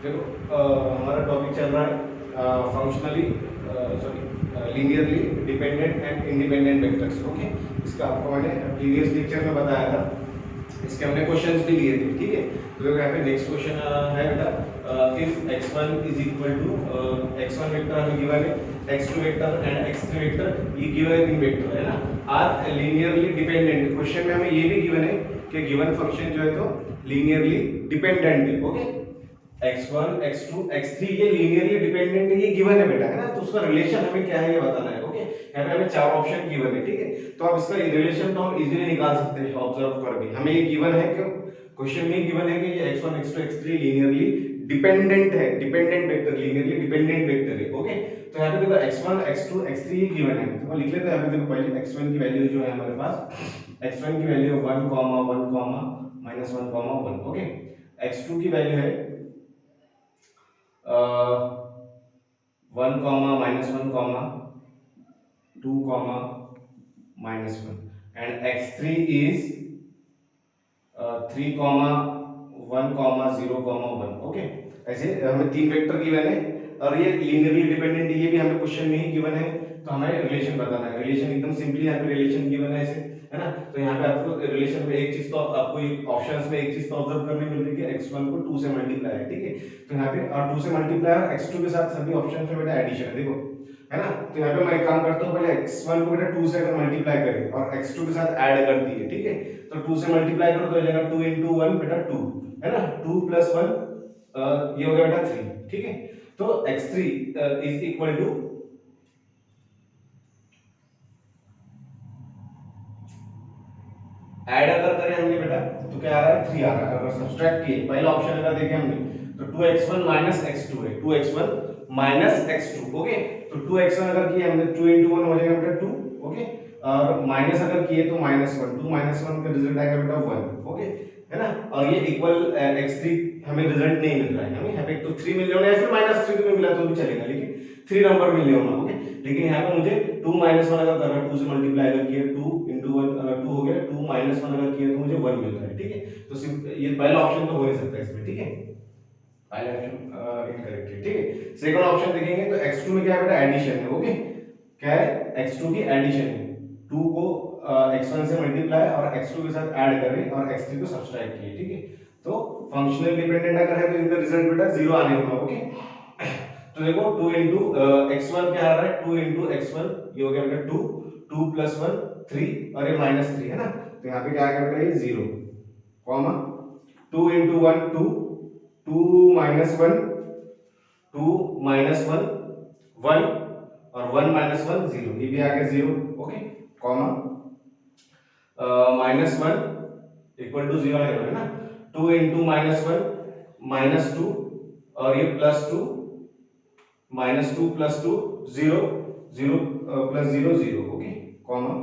देखो हमारा टॉपिक चल रहा है functionally sorry linearly dependent and independent vectors. Okay, इसका आपको मैंने प्रीवियस लेक्चर में बताया था, इसके हमने क्वेश्चंस भी लिए थे। ठीक है, तो देखो यहाँ पे नेक्स्ट क्वेश्चन है बेटा, if x1 is equal to x1 vector हमें गिवन है, x2 vector and x3 vector ये गिवन है, तीन वेक्टर है ना, आर लीनियरली डिपेंडेंट। क्वेश्चन में हमें ये भी गिवन है कि गिवन फंक्शन जो है तो लीनियरली डिपेंडेंट है। ओके, x1 x2 x3 ये लीनियरली डिपेंडेंट है, ये गिवन है बेटा, है ना, तो उसका रिलेशन हमें क्या है ये बताना है। ओके, यहाँ पे हमें चार ऑप्शन गिवन है। ठीक है, तो अब इसका रिलेशन तो हम इजीली निकाल सकते हैं ऑब्जर्व करके। हमें ये गिवन है कि क्वेश्चन में गिवन है कि ये x1 x2 x3 linearly dependent है, dependent vector, linearly dependent vector है। ओके, तो यहाँ पे देखो x1 x2 x3 ये गिवन है, तो लिख लेते हैं। यहाँ पे देखो पहले x1 की वैल्यू जो है हमारे पास, x1 की वैल्यू 1 1 -1 1। ओके, x2 की वैल्यू है 1 -1 2 -1 and x3 is 3 1 0 1। ओके, ऐसे हमें तीन वेक्टर गिवन है और ये लीनियरली डिपेंडेंट, ये भी हमें क्वेश्चन में ही गिवन है, तो हमें रिलेशन बताना है। रिलेशन एकदम सिंपली यहाँ पे रिलेशन गिवन है ऐसे, है ना, तो यहाँ पे आपको रिलेशन में एक चीज तो आपको ऑप्शंस में एक चीज तो ऑब्जर्व करने मिल रही है कि x1 को 2 से मल्टीप्लाई है। ठीक है, तो यहाँ पे और 2 से मल्टीप्लाई और x2 के साथ सभी ऑप्शंस में बेटा एडिशन है, देखो, है ना, तो यहाँ पे मैं एक काम करता हूँ, पहले x1 को बेटा 2 से अगर मल्टीप्लाई करें और x2 के साथ ऐड कर दिए, ठीक है, तो 2 से मल्टीप्लाई करो तो हो जाएगा 2 into 1 बेटा 2, है ना, 2 + 1 ये हो गया बेटा 3। ठीक है, तो x3 is equal to add अगर करें हमने बेटा तो क्या आ रहा है 3 आ रहा है। अगर सब्ट्रैक्ट किए, पहला ऑप्शन अगर देखें हमने तो 2x1 x2 है, 2x1 x2। ओके, तो 2x1 अगर किए हमने 2 into 1 हो जाएगा बेटा 2। ओके, और माइनस अगर किए तो -1, 2 -1 का रिजल्ट आएगा बेटा 1। ओके, है ना, और ये इक्वल x3 हमें रिजल्ट नहीं मिल रहा है, हमें यहाँ पे तो 3 मिल जाना है, फिर -3 भी मिला तो भी चलेगा, लेकिन 3 नंबर मिल जाना। ओके, लेकिन यहाँ पे मुझे 2 -1 अगर कर रहा है, 2 से मल्टीप्लाई अगर किया 2 into 1 2 हो गया, 2 -1 अगर किया तो मुझे 1 मिल रहा है। ठीक है, तो ये पहला ऑप्शन तो हो नहीं सकता इसमें। ठीक है, पहला ऑप्शन इनकरेक्ट है। ठीक है, सेकंड ऑप्शन देखेंगे तो x2 में क्या है बेटा एडिशन है। ओके, क्या है, x2 की एडिशन है, 2 को x1 से मल्टीप्लाई और x2 के साथ ऐड करें और x3 को सब्ट्रैक्ट किए। ठीक है, तो फंक्शनल डिपेंडेंट अगर है तो इनका रिजल्ट बेटा 0 आने वाला। ओके, तो देखो 2 into x1 क्या आ रहा है, 2 into x1 ये हो गया बेटा 2, 2 + 1 3 और ये -3 है ना, तो यहाँ पे क्या आ गया बेटा ये 0, कॉमा 2 into 1 2, 2 -1 2 -1 1 और 1 -1 0, ये भी आ गया 0। ओके, कॉमा -1 इक्वल टू 0 आने वाला है ना, 2 into -1 -2 और ये +2 -2 + 2 0 0 + 0 0। ओके, कॉमा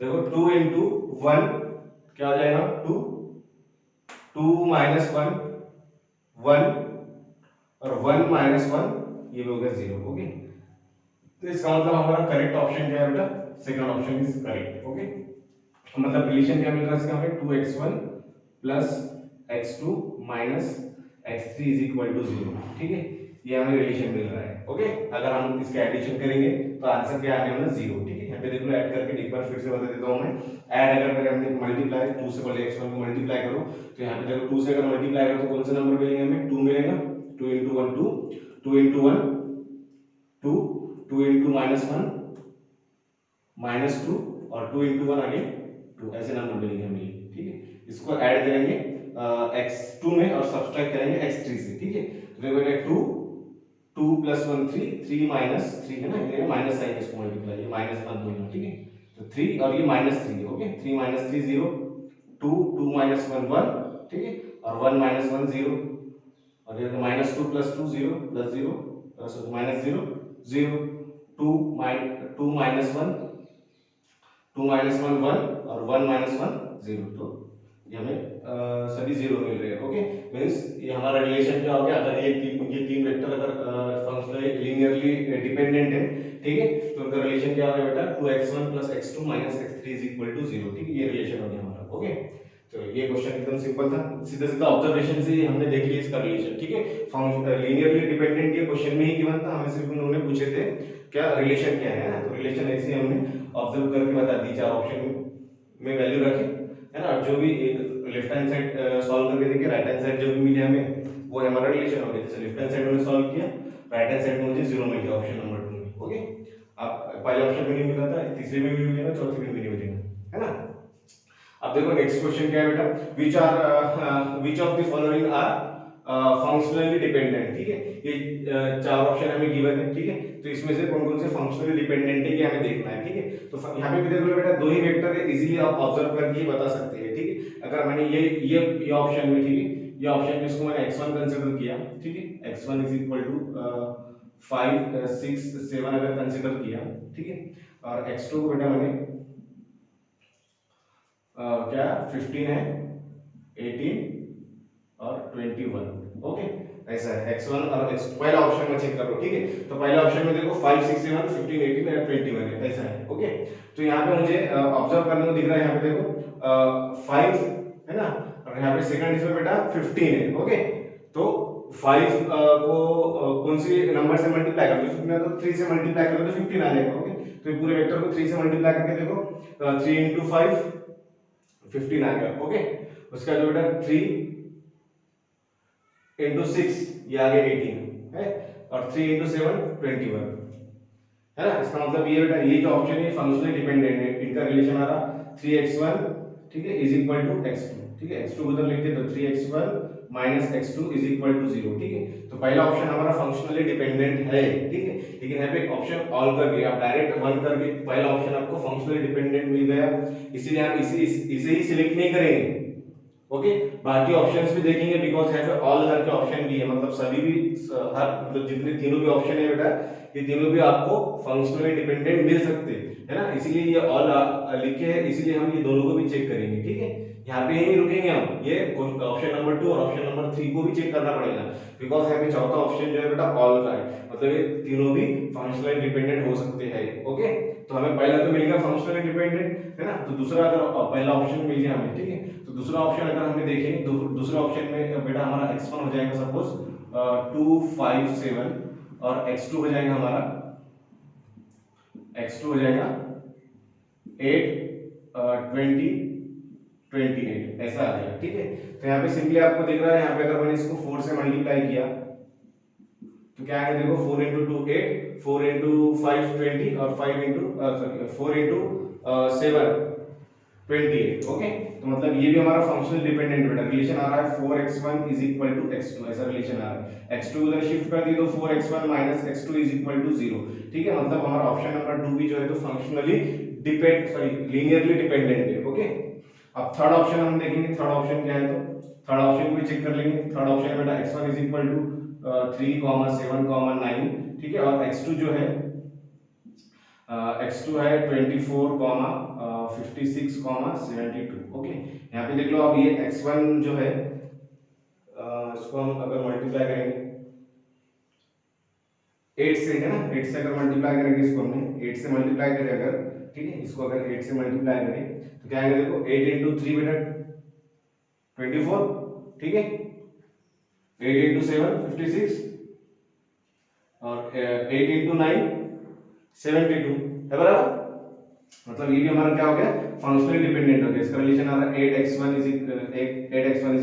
देखो 2 into 1 क्या आ जाएगा 2, 2 -1 1 और 1 -1 ये भी हो गया 0। ओके, तो इसका मतलब हमारा करेक्ट ऑप्शन क्या है बेटा, second option is correct. Okay, मतलब रिलेशन क्या मिल रहा है इसका हमें, 2x1 + x2 - x3 = 0। ठीक है, ये हमें रिलेशन मिल रहा है। ओके, अगर हम इसके एडिशन करेंगे तो आंसर क्या आने वाला 0। ठीक है, यहाँ पे देख लो ऐड करके एक बार फिर से बता देता हूँ मैं। ऐड अगर करें हमने मल्टीप्लाई 2 से पहले x1 को मल्टीप्लाई करो तो यहाँ पे देखो 2 से अगर मल्टीप्लाई करो तो कौन सा नंबर मिलेंगे हमें, 2 मिलेगा, 2 into 1 2, 2 into 1 2, 2 into -1 -2 और 2 into 1 अगेन 2, ऐसे नंबर मिलेंगे हमें। ठीक है, इसको ऐड करेंगे x2 में और सब्ट्रैक्ट करेंगे x3 से। ठीक है, तो देखो ये 2 2 + 1 3 3 -3 है ना, ये माइनस साइन इसको मल्टीप्लाई, ये माइनस मत बोलना। ठीक है, तो 3 और ये -3 है। ओके, 3 -3 0, 2 2 -1 1। ठीक है, और 1 -1 0 और ये -2 + 2 0 + 0 -0 0, 2 2 -1 2 -1 1 और 1 -1 0, तो ये हमें सभी 0 मिल रहे हैं। ओके, मींस ये हमारा रिलेशन क्या हो गया, अगर ये तीन वेक्टर अगर फंक्शनली लीनियरली डिपेंडेंट है, ठीक है, तो उनका रिलेशन क्या हो गया बेटा, 2x1 + x2 - x3 = 0। ठीक है, ये रिलेशन हो गया हमारा। ओके, तो ये क्वेश्चन एकदम सिंपल था, सीधा सीधा ऑब्जर्वेशन से ही हमने देख लिया इसका रिलेशन, ठीक है। लीनियरली डिपेंडेंट ये क्वेश्चन में ही गिवन था, हमें सिर्फ उन्होंने पूछे थे क्या रिलेशन क्या है ना, तो रिलेशन ऐसे हमने ऑब्जर्व करके बता दी, चार ऑप्शन में वैल्यू रखी है ना, जो भी एक लेफ्ट हैंड साइड सॉल्व करके देखे, राइट हैंड साइड जो भी मिले हमें वो हमारा रिलेशन हो गया। जैसे लेफ्ट हैंड साइड में सॉल्व किया, राइट हैंड साइड में मुझे 0 मिल गया ऑप्शन नंबर 2 में। ओके, आप पहले ऑप्शन में नहीं मिला था, तीसरे में भी मिलेगा, चौथे में भी नहीं मिलेगा, है ना। अब देखो नेक्स्ट क्वेश्चन क्या है बेटा, which of the following are functionally dependent, ठीक है। ये चार ऑप्शन हमें गिवन है, ठीक है, तो इसमें से कौन कौन से फंक्शनली डिपेंडेंट है ये हमें देखना है, ठीक है। तो यहाँ पे भी देख लो बेटा, दो ही वेक्टर है, इजीली आप ऑब्जर्व करके ही बता सकते हैं, ठीक है। अगर मैंने ये ऑप्शन में, ठीक है, ये ऑप्शन में इसको मैंने x1 कंसीडर किया, ठीक है, x1 इज इक्वल टू 5 6 7 अगर कंसीडर किया, ठीक है, और x2 को बेटा मैंने क्या 15 है, 18 और 21, ओके, ऐसा है x1 और x पहला ऑप्शन में चेक करो, ठीक है। तो पहला ऑप्शन में देखो 5 6 7 15 18 और 21 है, ऐसा है, ओके। तो यहाँ पे मुझे ऑब्जर्व करने को दिख रहा है, यहाँ पे देखो 5 है ना, और यहाँ पे सेकंड इसमें बेटा 15 है, ओके। तो 5 को कौन सी नंबर से मल्टीप्लाई कर दो, 15 तो 3 से मल्टीप्लाई कर दो तो 15 आ जाएगा, ओके। तो ये पूरे वेक्टर को 3 से मल्टीप्लाई करके देखो, 3 into 5 15 आ गया, ओके। उसका जो बेटा 3 into 6 ये आ गया 18 है, और 3 into 7 21 है ना। इसका मतलब ये बेटा, ये जो ऑप्शन है फंक्शनली डिपेंडेंट है, इनका रिलेशन आ रहा 3x1, ठीक है, इज इक्वल टू x2, ठीक है। x2 को उधर लिख दे तो 3x1 minus x2 is equal to 0, ठीक है। तो पहला ऑप्शन हमारा फंक्शनली डिपेंडेंट है, ठीक है, लेकिन यहाँ पे ऑप्शन ऑल कर दिया, आप डायरेक्ट 1 करके पहला ऑप्शन आपको फंक्शनली डिपेंडेंट मिल गया, इसीलिए आप इसे ही सिलेक्ट नहीं करेंगे, ओके। बाकी ऑप्शंस भी देखेंगे, बिकॉज यहाँ पे ऑल करके ऑप्शन भी है, मतलब सभी भी हर मतलब जितने तीनों भी ऑप्शन है बेटा, ये तीनों भी आपको फंक्शनली डिपेंडेंट मिल सकते हैं, है ना, इसीलिए ये ऑल लिखे हैं, इसीलिए हम ये दोनों को भी चेक करेंगे, ठीक है। यहाँ पे ही नहीं रुकेंगे हम, ये ऑप्शन नंबर 2 और ऑप्शन नंबर 3 को भी चेक करना पड़ेगा, बिकॉज यहाँ पे चौथा ऑप्शन जो है बेटा ऑल का है, मतलब ये तीनों भी फंक्शनली डिपेंडेंट हो सकते हैं, ओके। तो हमें पहला तो मिल गया फंक्शनली डिपेंडेंट, है ना, तो दूसरा अगर पहला ऑप्शन मिल गया हमें, ठीक है, तो दूसरा ऑप्शन अगर हमें देखें तो दूसरे ऑप्शन में बेटा हमारा x1 हो जाएगा सपोज 2 5 7 और x2 हो जाएगा हमारा 8 20 28, ऐसा आ जाएगा, ठीक है। तो यहाँ पे सिंपली आपको दिख रहा है, यहाँ पे अगर मैंने इसको 4 से मल्टीप्लाई किया तो क्या आएगा, देखो 4 into 2 8, 4 into 5 20 और 5 into 4 into 7 28, ओके। तो मतलब ये भी हमारा फंक्शनल डिपेंडेंट बेटा, रिलेशन आ रहा है 4x1 is equal to x2, ऐसा रिलेशन आ रहा है। x2 उधर शिफ्ट कर दी तो 4x1 minus x2 is equal to 0, ठीक है, मतलब हमारा ऑप्शन नंबर 2 भी जो है तो फंक्शनली लीनियरली डिपेंडेंट है, ओके। अब थर्ड ऑप्शन हम देखेंगे, थर्ड ऑप्शन क्या है, तो थर्ड ऑप्शन को भी चेक कर लेंगे। थर्ड ऑप्शन बेटा x1 इज इक्वल टू 3, 7, 9, ठीक है, और x2 जो है x2 है 24, 56, 72, ओके। यहाँ पे देख लो, अब ये x1 जो है इसको हम अगर मल्टीप्लाई करेंगे 8 से, है ना, 8 से अगर मल्टीप्लाई करेंगे इसको, हमने 8 से मल्टीप्लाई करें अगर, ठीक है, इसको अगर 8 से मल्टीप्लाई करें तो क्या आएगा, देखो 8 into 3 बेटा 24, ठीक है, 8 into 7 56 और 8 into 9 72 है बराबर। मतलब ये भी हमारा क्या हो गया, फंक्शनली डिपेंडेंट हो गया। इसका रिलेशन आ रहा है 8x1 is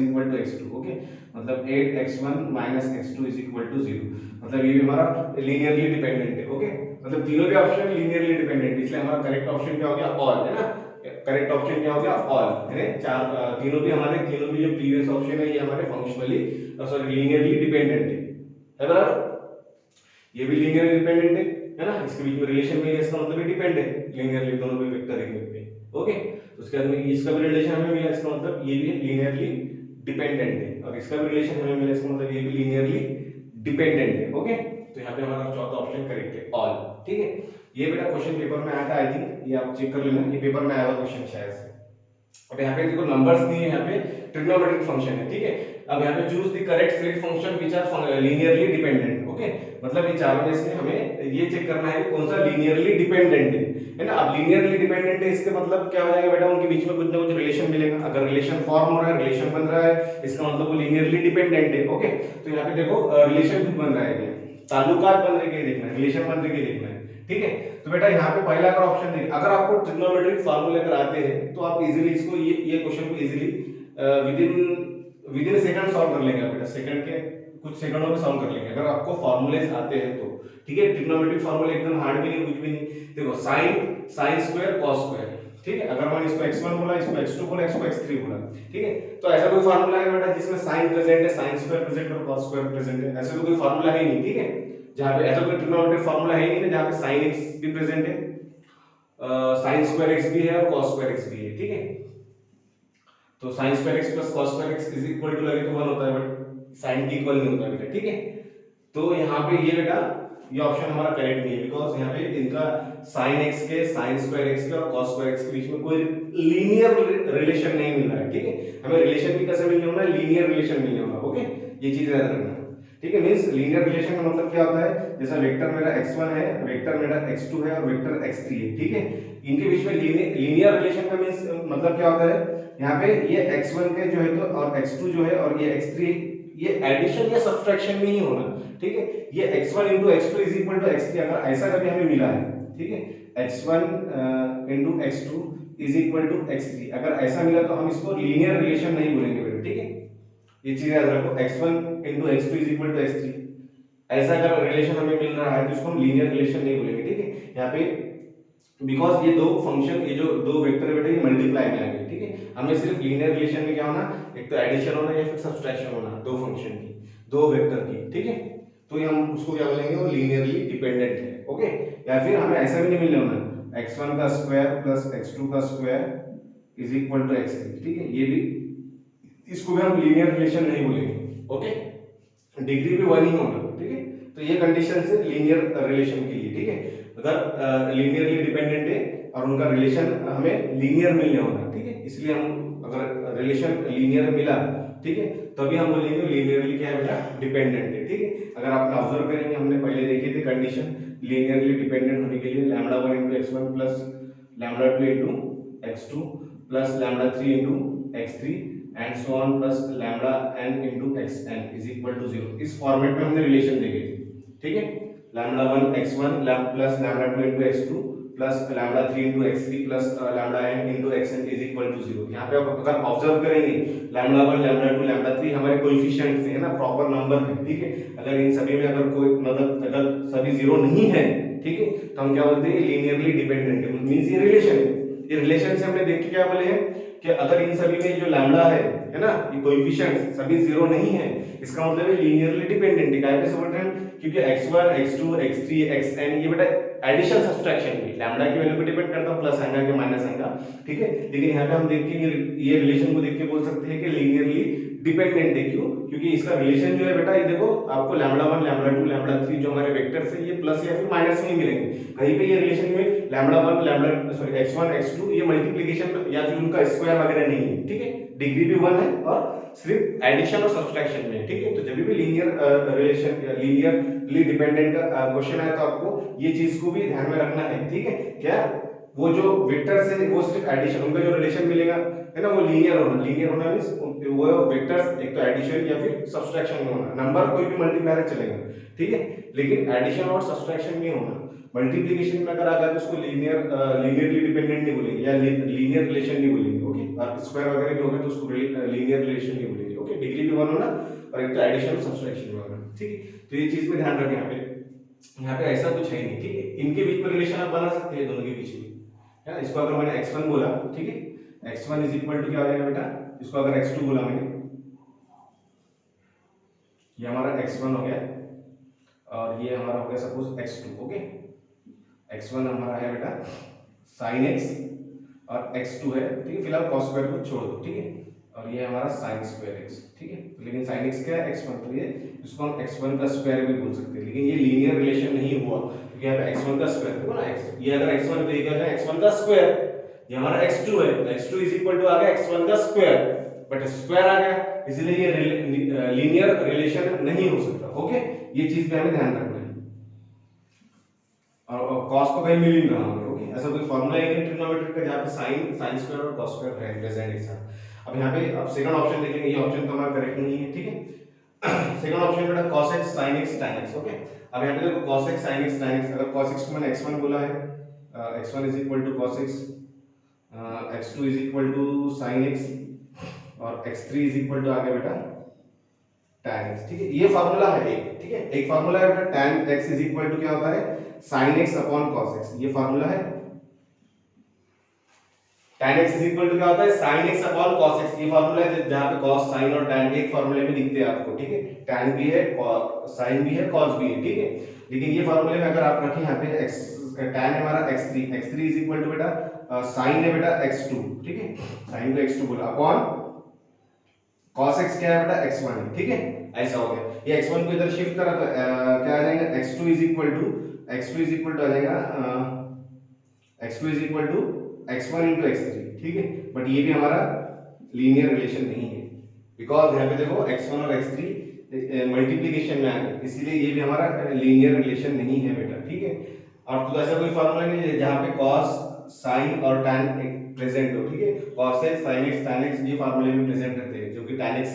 equal to x2, okay, मतलब 8x1 minus x2 is equal to 0, मतलब ये भी हमारा लीनियरली डिपेंडेंट है, ओके। मतलब तीनों भी ऑप्शन लीनियरली डिपेंडेंट है, इसलिए हमारा करेक्ट ऑप्शन क्या हो गया, ऑल, है ना। करेक्ट ऑप्शन क्या हो गया, ऑल, है। चार तीनों भी जो प्रीवियस ऑप्शन है ये हमारे फंक्शनली सॉरी लीनियरली डिपेंडेंट है बराबर। ये भी लीनियरली डिपेंडेंट है ना, इसके बीच में रिलेशन में इसका मतलब ये डिपेंड है लीनियरली, दोनों भी वेक्टर एक पे, ओके। तो उसके बाद में इसका भी रिलेशन हमें मिला, इसका मतलब ये भी लीनियरली डिपेंडेंट है, और इसका भी रिलेशन हमें मिला, इसका मतलब ये भी लीनियरली डिपेंडेंट है, ओके। तो यहाँ पे हमारा चौथा ऑप्शन करेक्ट है, ऑल, ठीक है। ये बेटा क्वेश्चन पेपर में आया था, आई थिंक ये आप चेक कर लेना, ये पेपर में आया हुआ क्वेश्चन शायद से। अब यहाँ पे देखो नंबर्स नहीं है, यहाँ पे ट्रिग्नोमेट्रिक फंक्शन है, ठीक है। अब यहाँ पे choose the correct straight function which are linearly dependent. Okay, मतलब ये चारों में से हमें ये चेक करना है कि कौन सा लीनियरली डिपेंडेंट है ना। अब लीनियरली डिपेंडेंट है इसके मतलब क्या हो जाएगा बेटा, उनके बीच में कुछ ना कुछ रिलेशन मिलेगा। अगर रिलेशन फॉर्म हो रहा है, रिलेशन बन रहा है, इसका मतलब वो लीनियरली डिपेंडेंट है। ओके, तो यहाँ पे देखो रिलेशन भी बन रहा है, ताल्लुकात बन रहे हैं देखना है, रिलेशन बन रहे हैं देखना है। ठीक है, तो बेटा यहाँ पे पहला अगर ऑप्शन देखिए, अगर आपको ट्रिग्नोमेट्रिक फार्मूले अगर आते हैं तो आप इजीली इसको ये क्वेश्चन को इजीली विदिन सेकंड सॉल्व कर लेंगे बेटा, सेकंड के कुछ सेकंडों में सॉल्व कर लेंगे अगर आपको फार्मूलेस आते हैं तो। ठीक है, ट्रिग्नोमेट्रिक फार्मूले एकदम हार्ड भी नहीं, कुछ भी नहीं। देखो sin स्क्वायर cos स्क्वायर, ठीक है, अगर मैंने इसको x1 बोला, इसको x2 बोला, इसको x3 बोला, ठीक है, तो ऐसा कोई फार्मूला है बेटा जिसमें sin प्रेजेंट है, sin स्क्वायर प्रेजेंट और cos स्क्वायर प्रेजेंट है, ऐसा तो कोई फार्मूला है ही नहीं। ठीक है, जहां पे ऐसा कोई ट्रिग्नोमेट्रिक फार्मूला है ही नहीं जहां पे sin x भी प्रेजेंट है, sin स्क्वायर x भी है और cos स्क्वायर x भी है। ठीक है, तो sin square x plus cos square x is equal to लगे तो 1 होता है, बट sin के इक्वल नहीं होता बेटा। ठीक है, तो यहाँ पे ये बेटा ये ऑप्शन हमारा करेक्ट नहीं है, बिकॉज यहाँ पे इनका sin x के sin स्क्वायर x के और cos स्क्वायर x के बीच में कोई लीनियर रिलेशन नहीं मिल रहा है। ठीक है, हमें रिलेशन भी कैसे मिलने होना है, लीनियर रिलेशन मिलने होना। ओके, ये चीज याद रखना। ठीक है, मींस लीनियर रिलेशन का मतलब क्या होता है, जैसा वेक्टर मेरा x1 है, वेक्टर मेरा x2 है और वेक्टर x3 है। ठीक है, इनके बीच में लीनियर रिलेशन का मींस मतलब क्या होता है, यहाँ पे ये x1 के जो है तो और x2 जो है और ये x3, ये एडिशन या सब्ट्रैक्शन में ही होना। ठीक है, ये x1 x2 is equal to x3 अगर ऐसा कभी हमें मिला है, ठीक है, x1 x2 is equal to x3 अगर ऐसा मिला तो हम इसको लीनियर रिलेशन नहीं बोलेंगे बेटा। ठीक है, ये चीज याद रखो, x1 x2 is equal to x3 ऐसा अगर रिलेशन हमें मिल रहा है तो इसको हम लीनियर रिलेशन नहीं बोलेंगे। ठीक है, यहाँ पे बिकॉज ये दो फंक्शन, ये जो दो वेक्टर बेटा ये मल्टीप्लाई में आएंगे। ठीक है, हमें सिर्फ लीनियर रिलेशन में क्या होना, एक तो एडिशन होना या फिर सब्ट्रैक्शन होना दो फंक्शन की, दो वेक्टर की। ठीक है, तो ये हम उसको क्या बोलेंगे, वो लीनियरली डिपेंडेंट है। ओके, या फिर हमें ऐसा भी नहीं मिलने होना x1 का स्क्वायर प्लस x2 का square is equal to x3। ठीक है, ये भी, इसको भी हम लीनियर रिलेशन नहीं बोलेंगे। ओके, डिग्री भी 1 ही होना। ठीक है, तो ये कंडीशन है लीनियर रिलेशन के लिए। ठीक है, अगर लीनियरली डिपेंडेंट है और उनका रिलेशन हमें लीनियर मिलने होना। ठीक है, इसलिए हम अगर रिलेशन लीनियर मिला, ठीक है, तभी हम बोलेंगे लीनियरली क्या है बेटा, डिपेंडेंट है। ठीक है, अगर आप ऑब्जर्व करेंगे हमने पहले देखी थी कंडीशन लीनियरली डिपेंडेंट होने के लिए λ1 x1 plus λ2 x2 plus λ3 x3 and so on plus λn xn is equal to 0। इस फॉर्मेट में हमने रिलेशन देखे थे। ठीक है, λ1 x1 plus λ2 x2 plus λ3 x3 plus λn xn is equal to 0। यहाँ पे आप अगर ऑब्जर्व करेंगे λ1 λ2 λ3 हमारे कोएफिशिएंट्स हैं ना, प्रॉपर नंबर है। ठीक है, अगर इन सभी में अगर कोई मतलब अगर सभी 0 नहीं है, ठीक है, तो हम क्या बोलते हैं, लीनियरली डिपेंडेंट है, मींस ये रिलेशन है। ये रिलेशन से हमने देख के क्या बोले हैं कि अगर इन सभी में जो लैम्डा है ना, ये कोएफिशिएंट्स सभी 0 नहीं है, इसका मतलब है लीनियरली डिपेंडेंट है। कैसे बोल रहे हैं, क्योंकि x1 x2 x3 xn ये बेटा एडिशन सब्ट्रैक्शन में लैम्डा की वैल्यू पे डिपेंड करता है, प्लस आएगा कि माइनस आएगा। ठीक है, लेकिन यहाँ पे हम देख के ये रिलेशन को देख के बोल सकते हैं कि लीनियरली डिपेंडेंट है। क्यों, क्योंकि इसका रिलेशन जो है बेटा, ये देखो आपको λ1 λ2 λ3 जो हमारे वेक्टर्स है ये प्लस या फिर माइनस में ही मिलेंगे। कहीं पे ये रिलेशन में λ1 x1 x2 ये मल्टीप्लिकेशन या फिर उनका स्क्वायर वगैरह नहीं है। ठीक है, डिग्री भी 1 है और सिर्फ एडिशन और सब्ट्रैक्शन में। ठीक है, तो जब भी लीनियर रिलेशन लीनियरली डिपेंडेंट का क्वेश्चन है तो आपको ये चीज को भी ध्यान में रखना है। ठीक है, क्या वो जो वेक्टर्स है वो सिर्फ एडिशन, उनका जो रिलेशन मिलेगा है ना वो लीनियर होना। लीनियर होना मींस वो वेक्टर्स एक तो एडिशन या फिर सब्ट्रैक्शन में होना, नंबर कोई भी मल्टीप्लायर चलेगा। ठीक है, लेकिन एडिशन और सब्ट्रैक्शन में होना। मल्टीप्लिकेशन में अगर आ जाए तो उसको लीनियरली डिपेंडेंट नहीं बोलेंगे या लीनियर रिलेशन नहीं बोलेंगे। ओके, और स्क्वायर वगैरह भी होगा तो उसको लीनियर रिलेशन नहीं बोलेंगे। ओके, डिग्री भी 1 होना और एक तो एडिशन और सब्ट्रैक्शन में होना। ठीक है, तो ये चीज में ध्यान रखें। यहाँ पे ऐसा कुछ है नहीं। ठीक है, इनके बीच में रिलेशन आप बना सकते हैं दोनों के बीच में, है ना। इसको अगर मैंने x1 बोला, ठीक है, x1 इज इक्वल टू क्या हो जाएगा बेटा, इसको अगर x2 बोला मैंने, ये हमारा x1 हो गया और ये हमारा हो गया सपोज x2। ओके, x1 हमारा है बेटा sin x और x2 है, ठीक है, फिलहाल cos स्क्वायर को छोड़ दो। ठीक है, और ये हमारा sin स्क्वायर x। ठीक है, लेकिन sin x क्या है, x1, तो ये इसको हम x1 का स्क्वायर भी बोल सकते हैं, लेकिन ये लीनियर रिलेशन नहीं हुआ क्योंकि यहाँ पे x1 का स्क्वायर देखो ना, ये अगर x1 तो ये क्या है x1 का स्क्वायर, ये हमारा x2 है, तो x2 इज इक्वल टू आ गया x1 का स्क्वायर। बट स्क्वायर आ गया, इसलिए ये लीनियर रिलेशन नहीं हो सकता। ओके, ये चीज पे हमें ध्यान रखना है। और कॉस तो कहीं मिल ही नहीं रहा हमें। ओके, ऐसा कोई फार्मूला है नहीं ट्रिग्नोमेट्री का जहाँ पे साइन स्क्वायर और कॉस स्क्वायर है प्रेजेंट एक साथ। अब यहाँ पे अब सेकंड ऑप्शन देखेंगे, ये ऑप्शन तो हमारा करेक्ट नहीं है। ठीक है, सेकंड ऑप्शन बेटा cos x sin x tan x। Okay, अब यहाँ पे देखो cos x sin x tan x, अगर cos x को मैंने x1 बोला है, x1 is equal to cos x, x2 is equal to sin x और x3 इज इक्वल टू आ गया बेटा tan x। ठीक है, ये फार्मूला है एक। ठीक है, एक फार्मूला है बेटा tan x is equal to क्या होता है sin x upon cos x, ये फार्मूला है। tan x is equal to क्या होता है sin x upon cos x, ये फार्मूला है जहां पे cos sin और tan एक फार्मूले में दिखते हैं आपको। ठीक है, tan भी है sin भी है cos भी है। ठीक है, लेकिन ये फार्मूले में अगर आप रखें यहाँ पे x tan है हमारा x3, x3 is equal to बेटा sin है बेटा x2। ठीक है, sin को x2 बोला अपॉन cos x क्या है बेटा x1 है। ठीक है, ऐसा हो गया। ये x1 को इधर शिफ्ट करा तो क्या आ जाएगा x2 इज इक्वल टू आ जाएगा x2 is equal to x1 into x3। ठीक है, बट ये भी हमारा लीनियर रिलेशन नहीं है, बिकॉज यहाँ पे देखो x1 और x3 मल्टीप्लिकेशन में आ गए, इसीलिए ये भी हमारा लीनियर रिलेशन नहीं है बेटा। ठीक है, और तो ऐसा कोई फार्मूला नहीं है जहाँ पे cos sin और tan प्रेजेंट हो। ठीक है, cos x sin x tan x ये फार्मूले में प्रेजेंट रहते हैं, जो कि tan x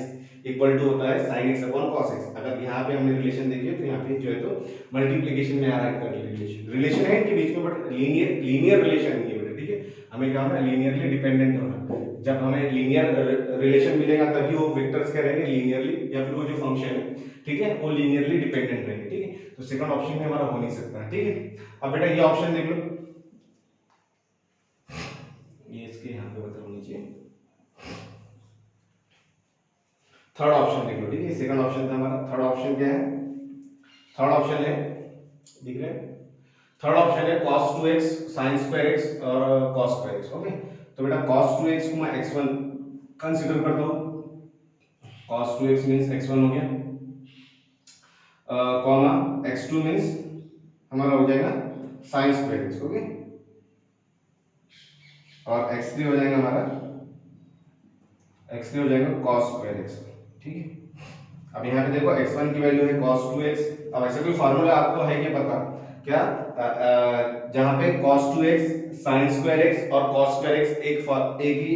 इक्वल टू होता है sin x upon cos x। अगर यहाँ पे हमने रिलेशन देखिए तो यहाँ पे जो है तो मल्टीप्लिकेशन में आ रहा है रिलेशन है इनके बीच में, बट लीनियर रिलेशन नहीं है बेटा। ठीक है, हमें क्या होना है लीनियरली डिपेंडेंट होना। जब हमें लीनियर रिलेशन मिलेगा तभी वो वेक्टर्स क्या रहेंगे लीनियरली, या फिर वो जो फंक्शन है ठीक है वो लीनियरली डिपेंडेंट रहेंगे। ठीक है, तो सेकंड ऑप्शन में हमारा हो नहीं सकता। ठीक है, अब बेटा ये ऑप्शन देख लो, ये इसके यहाँ पे बताओ नीचे थर्ड ऑप्शन देख लो। ठीक है, सेकंड ऑप्शन था हमारा, थर्ड ऑप्शन क्या है, थर्ड ऑप्शन है दिख रहे हैं, थर्ड ऑप्शन है cos 2x sin square x और cos square x। ओके, तो बेटा cos 2x को मैं x1 कंसीडर करता हूं, cos 2x मींस x1 हो गया, कॉमा x2 मींस हमारा हो जाएगा sin square x। ओके, और x3 हो जाएगा हमारा, x3 हो जाएगा cos square x। ठीक है, अब यहाँ पे देखो x1 की वैल्यू है cos 2x। अब ऐसे कोई फार्मूला आपको है क्या पता क्या, जहाँ पे cos 2x sin square x और cos square x एक ही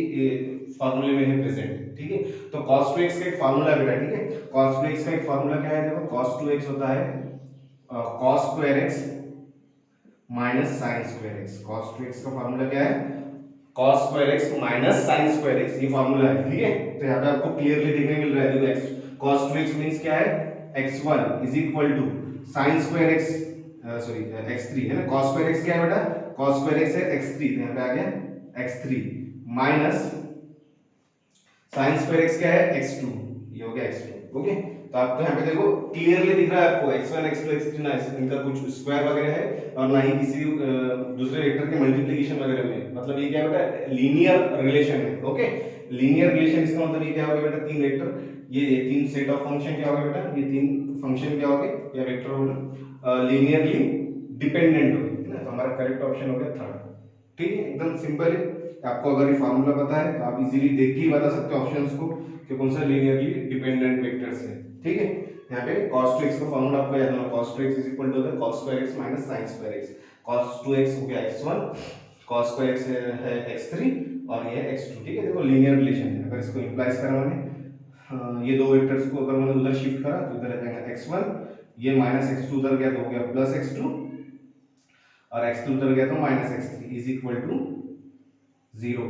फार्मूले में है प्रेजेंट। ठीक है, तो cos 2x का एक फार्मूला बेटा। ठीक है, cos 2x का एक फार्मूला क्या है, देखो cos 2x होता है cos square x minus sin square x। cos 2x का फार्मूला क्या है cos square x minus sin square x, ये फार्मूला है। ठीक है, तो यहाँ पे आपको क्लियरली देखने मिल रहा है, देखो cos 2x मींस क्या है x1 is equal to sin square x sorry x3 है ना, cos square x क्या है बेटा cos square x है x3, तो यहाँ पे आ गया x3 minus sin square x क्या है x2, ये हो गया x2। ओके, तो आपको यहाँ पे देखो क्लियरली दिख रहा है आपको x1 x2 x3 ना इनका कुछ स्क्वायर वगैरह है और ना ही किसी दूसरे वेक्टर के मल्टीप्लिकेशन वगैरह में, मतलब ये क्या है बेटा लीनियर रिलेशन है। ओके, लीनियर रिलेशन इसका मतलब ये क्या होगा बेटा, तीन वेक्टर, ये तीन सेट ऑफ फंक्शन क्या होगा बेटा, ये तीन फंक्शन क्या होंगे या वेक्टर होगा लीनियरली डिपेंडेंट होंगे, है ना। तो हमारा करेक्ट ऑप्शन हो गया थर्ड। ठीक है, एकदम सिंपल है। आपको अगर ये फार्मूला पता है तो आप इजीली देख के ही बता सकते हो ऑप्शंस को कि कौन सा लीनियरली डिपेंडेंट वेक्टर्स है। ठीक है, यहाँ पे cos 2x का फार्मूला आपको याद होना, cos 2x is equal to the cos square x minus sin square x। cos 2x हो गया x1, cos square x है x3 और ये x2। ठीक है, देखो लीनियर रिलेशन है। अगर इसको इंप्लाइज करा मैंने ये दो वेक्टर्स को अगर मैंने उधर शिफ्ट करा तो इधर आ जाएगा x1, ये माइनस x2 उधर गया तो हो गया प्लस x2 और x2 उधर गया तो minus x3 is equal to 0।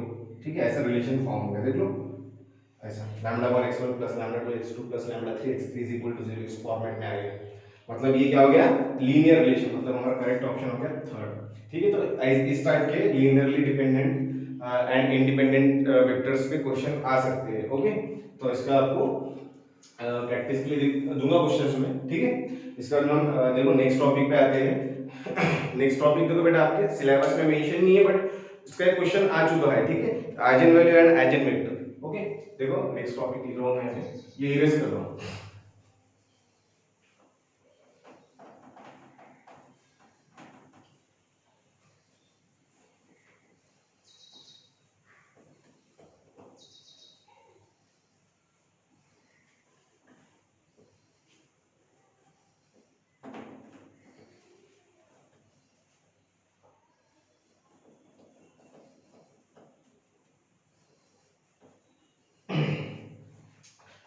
ठीक है, ऐसा रिलेशन फॉर्म हो गया, देख लो ऐसा lambda 1 x1 plus lambda 2 x2 plus lambda 3 x3 is equal to 0 इस फॉर्मेट में आ गया। मतलब ये क्या हो गया लीनियर रिलेशन, मतलब हमारा करेक्ट ऑप्शन हो गया थर्ड। ठीक है, तो इस टाइप के linearly dependent and independent vectors पे क्वेश्चन आ सकते हैं। ओके, तो इसका आपको प्रैक्टिस के लिए दूंगा क्वेश्चंस में। ठीक है, इसका हम देखो नेक्स्ट टॉपिक पे आते हैं। नेक्स्ट टॉपिक तो बेटा आपके सिलेबस में मेंशन नहीं है, बट इसका एक क्वेश्चन आ चुका है। ठीक है, eigen value and eigen vector. Okay, देखो नेक्स्ट टॉपिक लिख रहा हूं मैं, ये इरेज कर रहा हूं।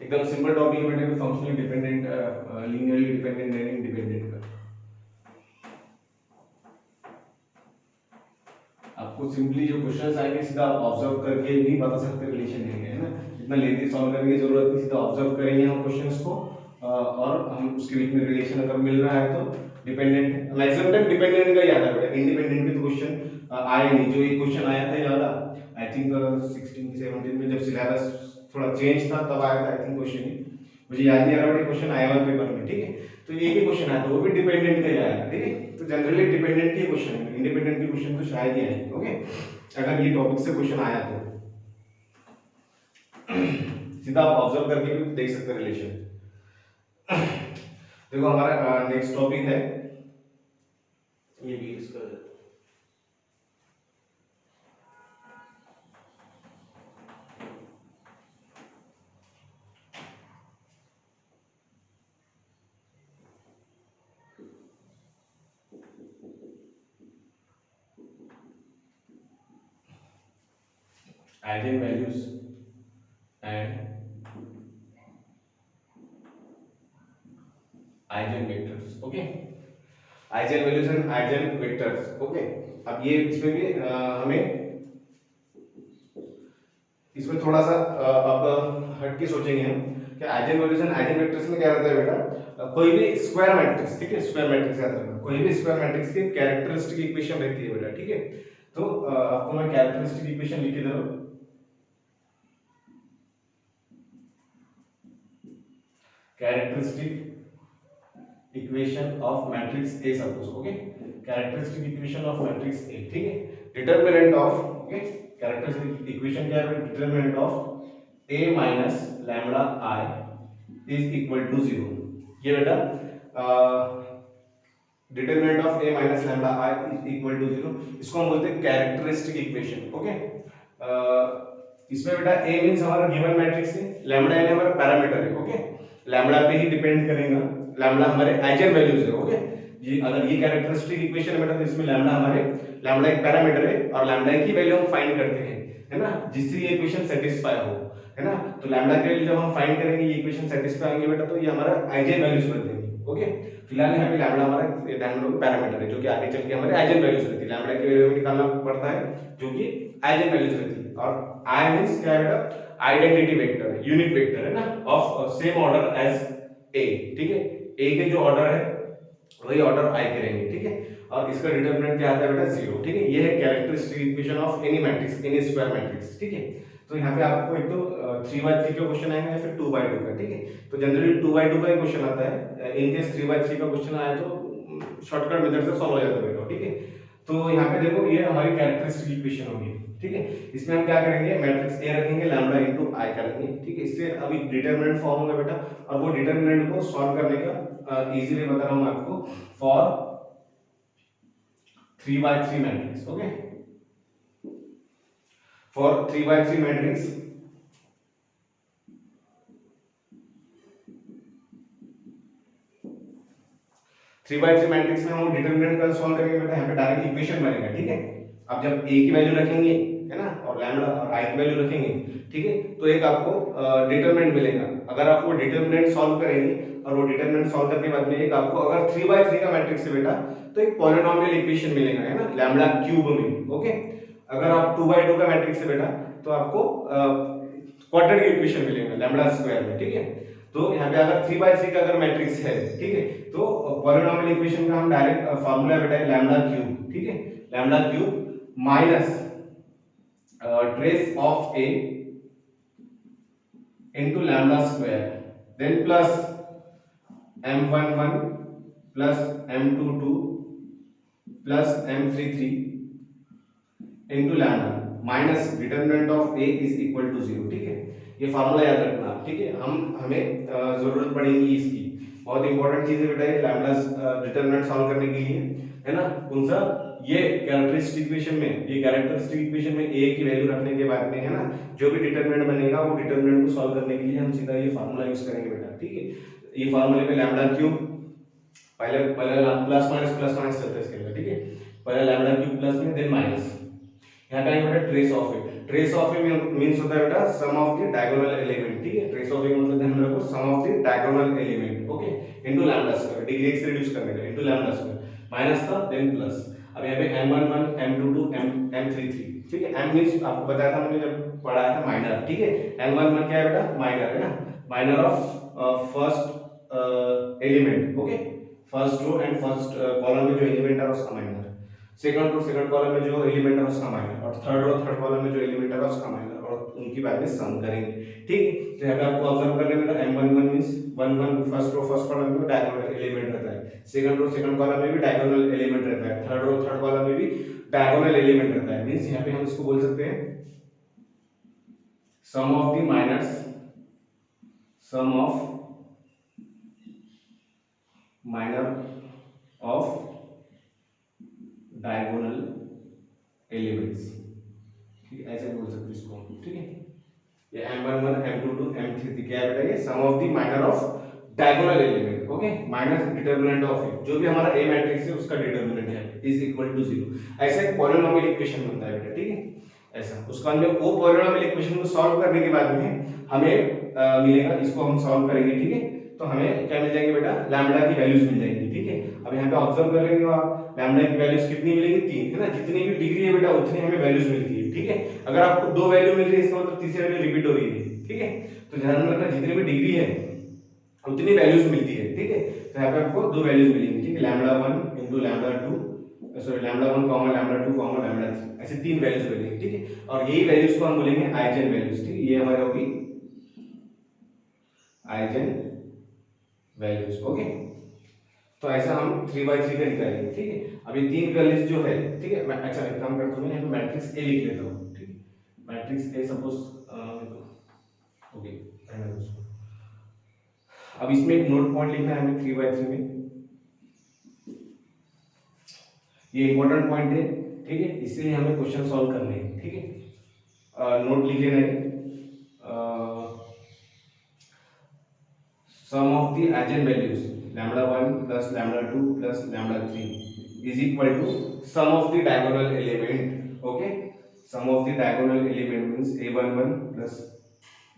एकदम सिंपल टॉपिक है बेटा, functionally dependent, linearly dependent and independent का। आपको सिंपली जो क्वेश्चंस आएंगे सीधा आप ऑब्जर्व करके भी बता सकते हैं रिलेशन है ना, इतना लेंथी सॉल्व करने की जरूरत नहीं, सीधा ऑब्जर्व करेंगे हम क्वेश्चंस को और हम उसके बीच में रिलेशन अगर मिल रहा है तो डिपेंडेंट, मैक्सिमम टाइम डिपेंडेंट का ही आता है बेटा, इंडिपेंडेंट के तो क्वेश्चन आए नहीं। जो ये क्वेश्चन आया था ये वाला आई थिंक 16 17 में जब सिलेबस थोड़ा चेंज था तब आया था आई थिंक क्वेश्चन, मुझे याद नहीं आ रहा बट क्वेश्चन आया हुआ पेपर में, ठीक है। तो एक ही क्वेश्चन आया था, वो भी डिपेंडेंट का ही आया, ठीक है। तो जनरली डिपेंडेंट के क्वेश्चन है, इंडिपेंडेंट के क्वेश्चन तो शायद ही आएंगे, ओके, अगर ये टॉपिक से क्वेश्चन आया तो सीधा आप ऑब्जर्व करके भी देख सकते हैं रिलेशन। देखो हमारा नेक्स्ट टॉपिक है, ये भी इसका eigen values and eigen vectors, okay, eigen values and eigen vectors, okay. अब ये इसमें भी हमें इसमें थोड़ा सा अब हट के सोचेंगे हम कि eigen values and eigen vectors में क्या रहता है बेटा, कोई भी स्क्वायर मैट्रिक्स, ठीक है, स्क्वायर मैट्रिक्स याद रखना, कोई भी स्क्वायर मैट्रिक्स की कैरेक्टरिस्टिक इक्वेशन रहती है बेटा, ठीक है। तो आपको मैं कैरेक्टरिस्टिक इक्वेशन लिख के दे रहा हूं, characteristic equation of matrix A suppose, okay, characteristic equation of matrix A, ठीक है। Determinant of, okay, characteristic equation क्या है, determinant of a minus lambda i is equal to 0, ये बेटा determinant of a minus lambda i is equal to 0, इसको हम बोलते हैं कैरेक्टरिस्टिक इक्वेशन, ओके। इसमें बेटा a मींस हमारा गिवन मैट्रिक्स है, लैम्बडा n हमारा पैरामीटर है, ओके, लैम्बडा पे ही डिपेंड करेगा, लैम्बडा हमारे आइगन वैल्यूज है, ओके। ये अगर ये कैरेक्टरिस्टिक इक्वेशन है बेटा तो इसमें लैम्बडा हमारे, लैम्बडा एक पैरामीटर है और लैम्बडा की वैल्यू हम फाइंड करते हैं, है ना, जिससे ये इक्वेशन सेटिस्फाई हो, है ना। तो लैम्बडा की वैल्यू जब हम फाइंड करेंगे ये इक्वेशन सेटिस्फाई होंगे बेटा, तो ये हमारा आइगन वैल्यूज बन जाएंगे, ओके। फिलहाल यहाँ पे लैम्बडा हमारा लैम्बडा पैरामीटर है जो कि आगे चल के हमारे आइगन वैल्यूज रहती है, लैम्बडा की वैल्यू निकालना पड़ता है जो कि आइगन वैल्यूज रहती है। और आई मींस क्या है बेटा, आइडेंटिटी वेक्टर, यूनिट वेक्टर है ना, of same order as A, ठीक है, ए के जो ऑर्डर है वही ऑर्डर आई के रहेंगे, ठीक है। और इसका डिटरमिनेंट क्या आता है बेटा 0, ठीक है। ये है characteristic equation of any matrix, N E square matrix, ठीक है। तो यहाँ पे आपको एक तो 3/3 का क्वेश्चन आएगा या फिर 2/2 का, ठीक है। तो जनरली 2/2 का ही क्वेश्चन आता है, इन केस 3/3 का क्वेश्चन आया तो शॉर्टकट मेथड से सॉल्व हो जाता है बेटा, ठीक है। तो यहाँ पे देखो ये हमारी कैरेक्टरिस्टिक इक्वेशन होगी, ठीक है। इसमें हम क्या करेंगे, मैट्रिक्स ए रखेंगे, लैम्बडा इनटू आई करेंगे, ठीक है। इससे अभी डिटरमिनेंट फॉर्म होगा बेटा, और वो डिटरमिनेंट को सॉल्व करने का इजीली बता रहा हूं मैं आपको, for 3/3 matrix, okay, for 3/3 matrix 3/3 matrix में हम डिटरमिनेंट का सॉल्व करेंगे बेटा, यहाँ पे डायरेक्ट इक्वेशन बनेगा, ठीक है। अब जब a की वैल्यू रखेंगे, है ना, और लैम्बडा और i की वैल्यू रखेंगे, ठीक है, तो एक आपको डिटरमिनेंट मिलेगा। अगर आप वो डिटरमिनेंट सॉल्व करेंगे और वो डिटरमिनेंट सॉल्व करने के बाद में एक आपको अगर 3/3 का मैट्रिक्स है बेटा तो एक पॉलिनोमियल इक्वेशन मिलेगा, है ना, लैम्बडा क्यूब में, ओके। अगर आप 2/2 का मैट्रिक्स है बेटा तो आपको क्वाड्रेटिक इक्वेशन मिलेगा लैम्बडा स्क्वायर में, ठीक है। तो यहाँ पे अगर 3/3 का अगर मैट्रिक्स है, ठीक है, तो पॉलिनोमियल इक्वेशन का हम डायरेक्ट फार्मूला बेटा है लैम्बडा क्यूब, ठीक है, lambda cube minus trace of a into lambda square, then plus m11 plus m22 plus m33 into lambda minus determinant of a is equal to 0, ठीक है। ये formula याद रखना, ठीक है। हमें जरूरत पड़ेगी इसकी, बहुत इंपॉर्टेंट चीज है बेटा ये लैम्बडा डिटरमिनेंट सॉल्व करने के लिए, है ना। कौन सा, ये कैरेक्टरिस्टिक इक्वेशन में, ये कैरेक्टरिस्टिक इक्वेशन में a की वैल्यू रखने के बाद में, है ना, जो भी डिटरमिनेंट बनेगा वो डिटरमिनेंट को सॉल्व करने के लिए हम सीधा ये फार्मूला यूज करेंगे बेटा, ठीक है। ये फार्मूले में लैम्बडा क्यूब पहले पहले प्लस माइनस चलता है इसके अंदर, ठीक है। पहले लैम्बडा क्यूब प्लस में देन माइनस यहाँ पे बेटा trace of A, trace of A means होता है बेटा sum of the diagonal element, ठीक है। ट्रेस ऑफ ए मतलब ध्यान में रखो sum of the diagonal element, okay, into lambda square, degree x reduce करने का इनटू लैम्डा स्क्वायर माइनस था देन प्लस। अब यहाँ पे m11 m22 m33, ठीक है। m मींस आपको बताया था मैंने जब पढ़ाया था माइनर, ठीक है। m11 क्या है बेटा माइनर है ना, minor of first element, okay, first row and first column में जो एलिमेंट है उसका minor, second row second column में जो एलिमेंट है उसका माइनर, और थर्ड रो थर्ड कॉलम में जो एलिमेंट है उसका माइनर, और उनकी बाद में सम करेंगे, ठीक है। तो यहाँ पे आपको ऑब्जर्व करने में m11 means 11 first row first column में डायगोनल एलिमेंट रहता है, सेकंड रो सेकंड कॉलम में भी डायगोनल एलिमेंट रहता है, थर्ड रो थर्ड कॉलम में भी डायगोनल एलिमेंट रहता है। मींस यहाँ पे हम इसको बोल सकते हैं sum of the minors, sum of minor of diagonal elements, ठीक है, ऐसे बोल सकते हैं इसको, ठीक है। ये m11 m22 m33 क्या है बेटा, ये sum of the minor of diagonal element, okay, minus determinant of A, जो भी हमारा ए मैट्रिक्स है उसका डिटरमिनेंट है इज इक्वल टू 0। ऐसा एक पॉलिनोमियल इक्वेशन बनता है बेटा, ठीक है। ऐसा उसका अंदर वो पॉलिनोमियल इक्वेशन को सॉल्व करने के बाद में हमें मिलेगा, इसको हम सॉल्व करेंगे, ठीक है। तो हमें क्या मिल जाएंगे बेटा, लैम्डा की वैल्यूज मिल जाएंगी, ठीक है। अब यहाँ पे ऑब्जर्व कर लेंगे आप, लैम्डा की वैल्यूज कितनी मिलेंगी, 3, है ना। जितनी भी डिग्री है बेटा उतनी हमें वैल्यूज मिलती है, ठीक है। अगर आपको 2 वैल्यू मिल रही है इसका मतलब तीसरी वैल्यू रिपीट हो रही है, ठीक है। तो ध्यान में रखना जितनी भी डिग्री है उतनी वैल्यूज मिलती है, ठीक है। तो यहाँ पे आपको 2 वैल्यूज मिलेंगी, ठीक है, lambda 1 into lambda 2, sorry lambda 1 comma lambda 2 comma lambda 3, ऐसे 3 वैल्यूज मिलेंगी, ठीक है। और यही वैल्यूज को हम बोलेंगे आइजेन वैल्यूज, ठीक है। ये हमारी होगी आइजेन वैल्यूज, ओके। तो ऐसा हम 3/3 का निकालेंगे, ठीक है। अब ये 3 वैल्यूज जो है, ठीक है, मैं अच्छा एक काम करता हूं, मैं यहाँ पे मैट्रिक्स ए लिख लेता हूं, ठीक है। मैट्रिक्स ए सपोज, ओके, रहने दो उसको। अब इसमें एक नोट पॉइंट लिखना है हमें 3/3 में, ये इंपॉर्टेंट पॉइंट है, ठीक है। इससे हमें क्वेश्चन सॉल्व करने हैं, ठीक है। नोट लिख लेना है, sum of the eigenvalues lambda 1 plus lambda 2 plus lambda 3 is equal to sum of the diagonal element, okay. Sum of the diagonal element means a11 plus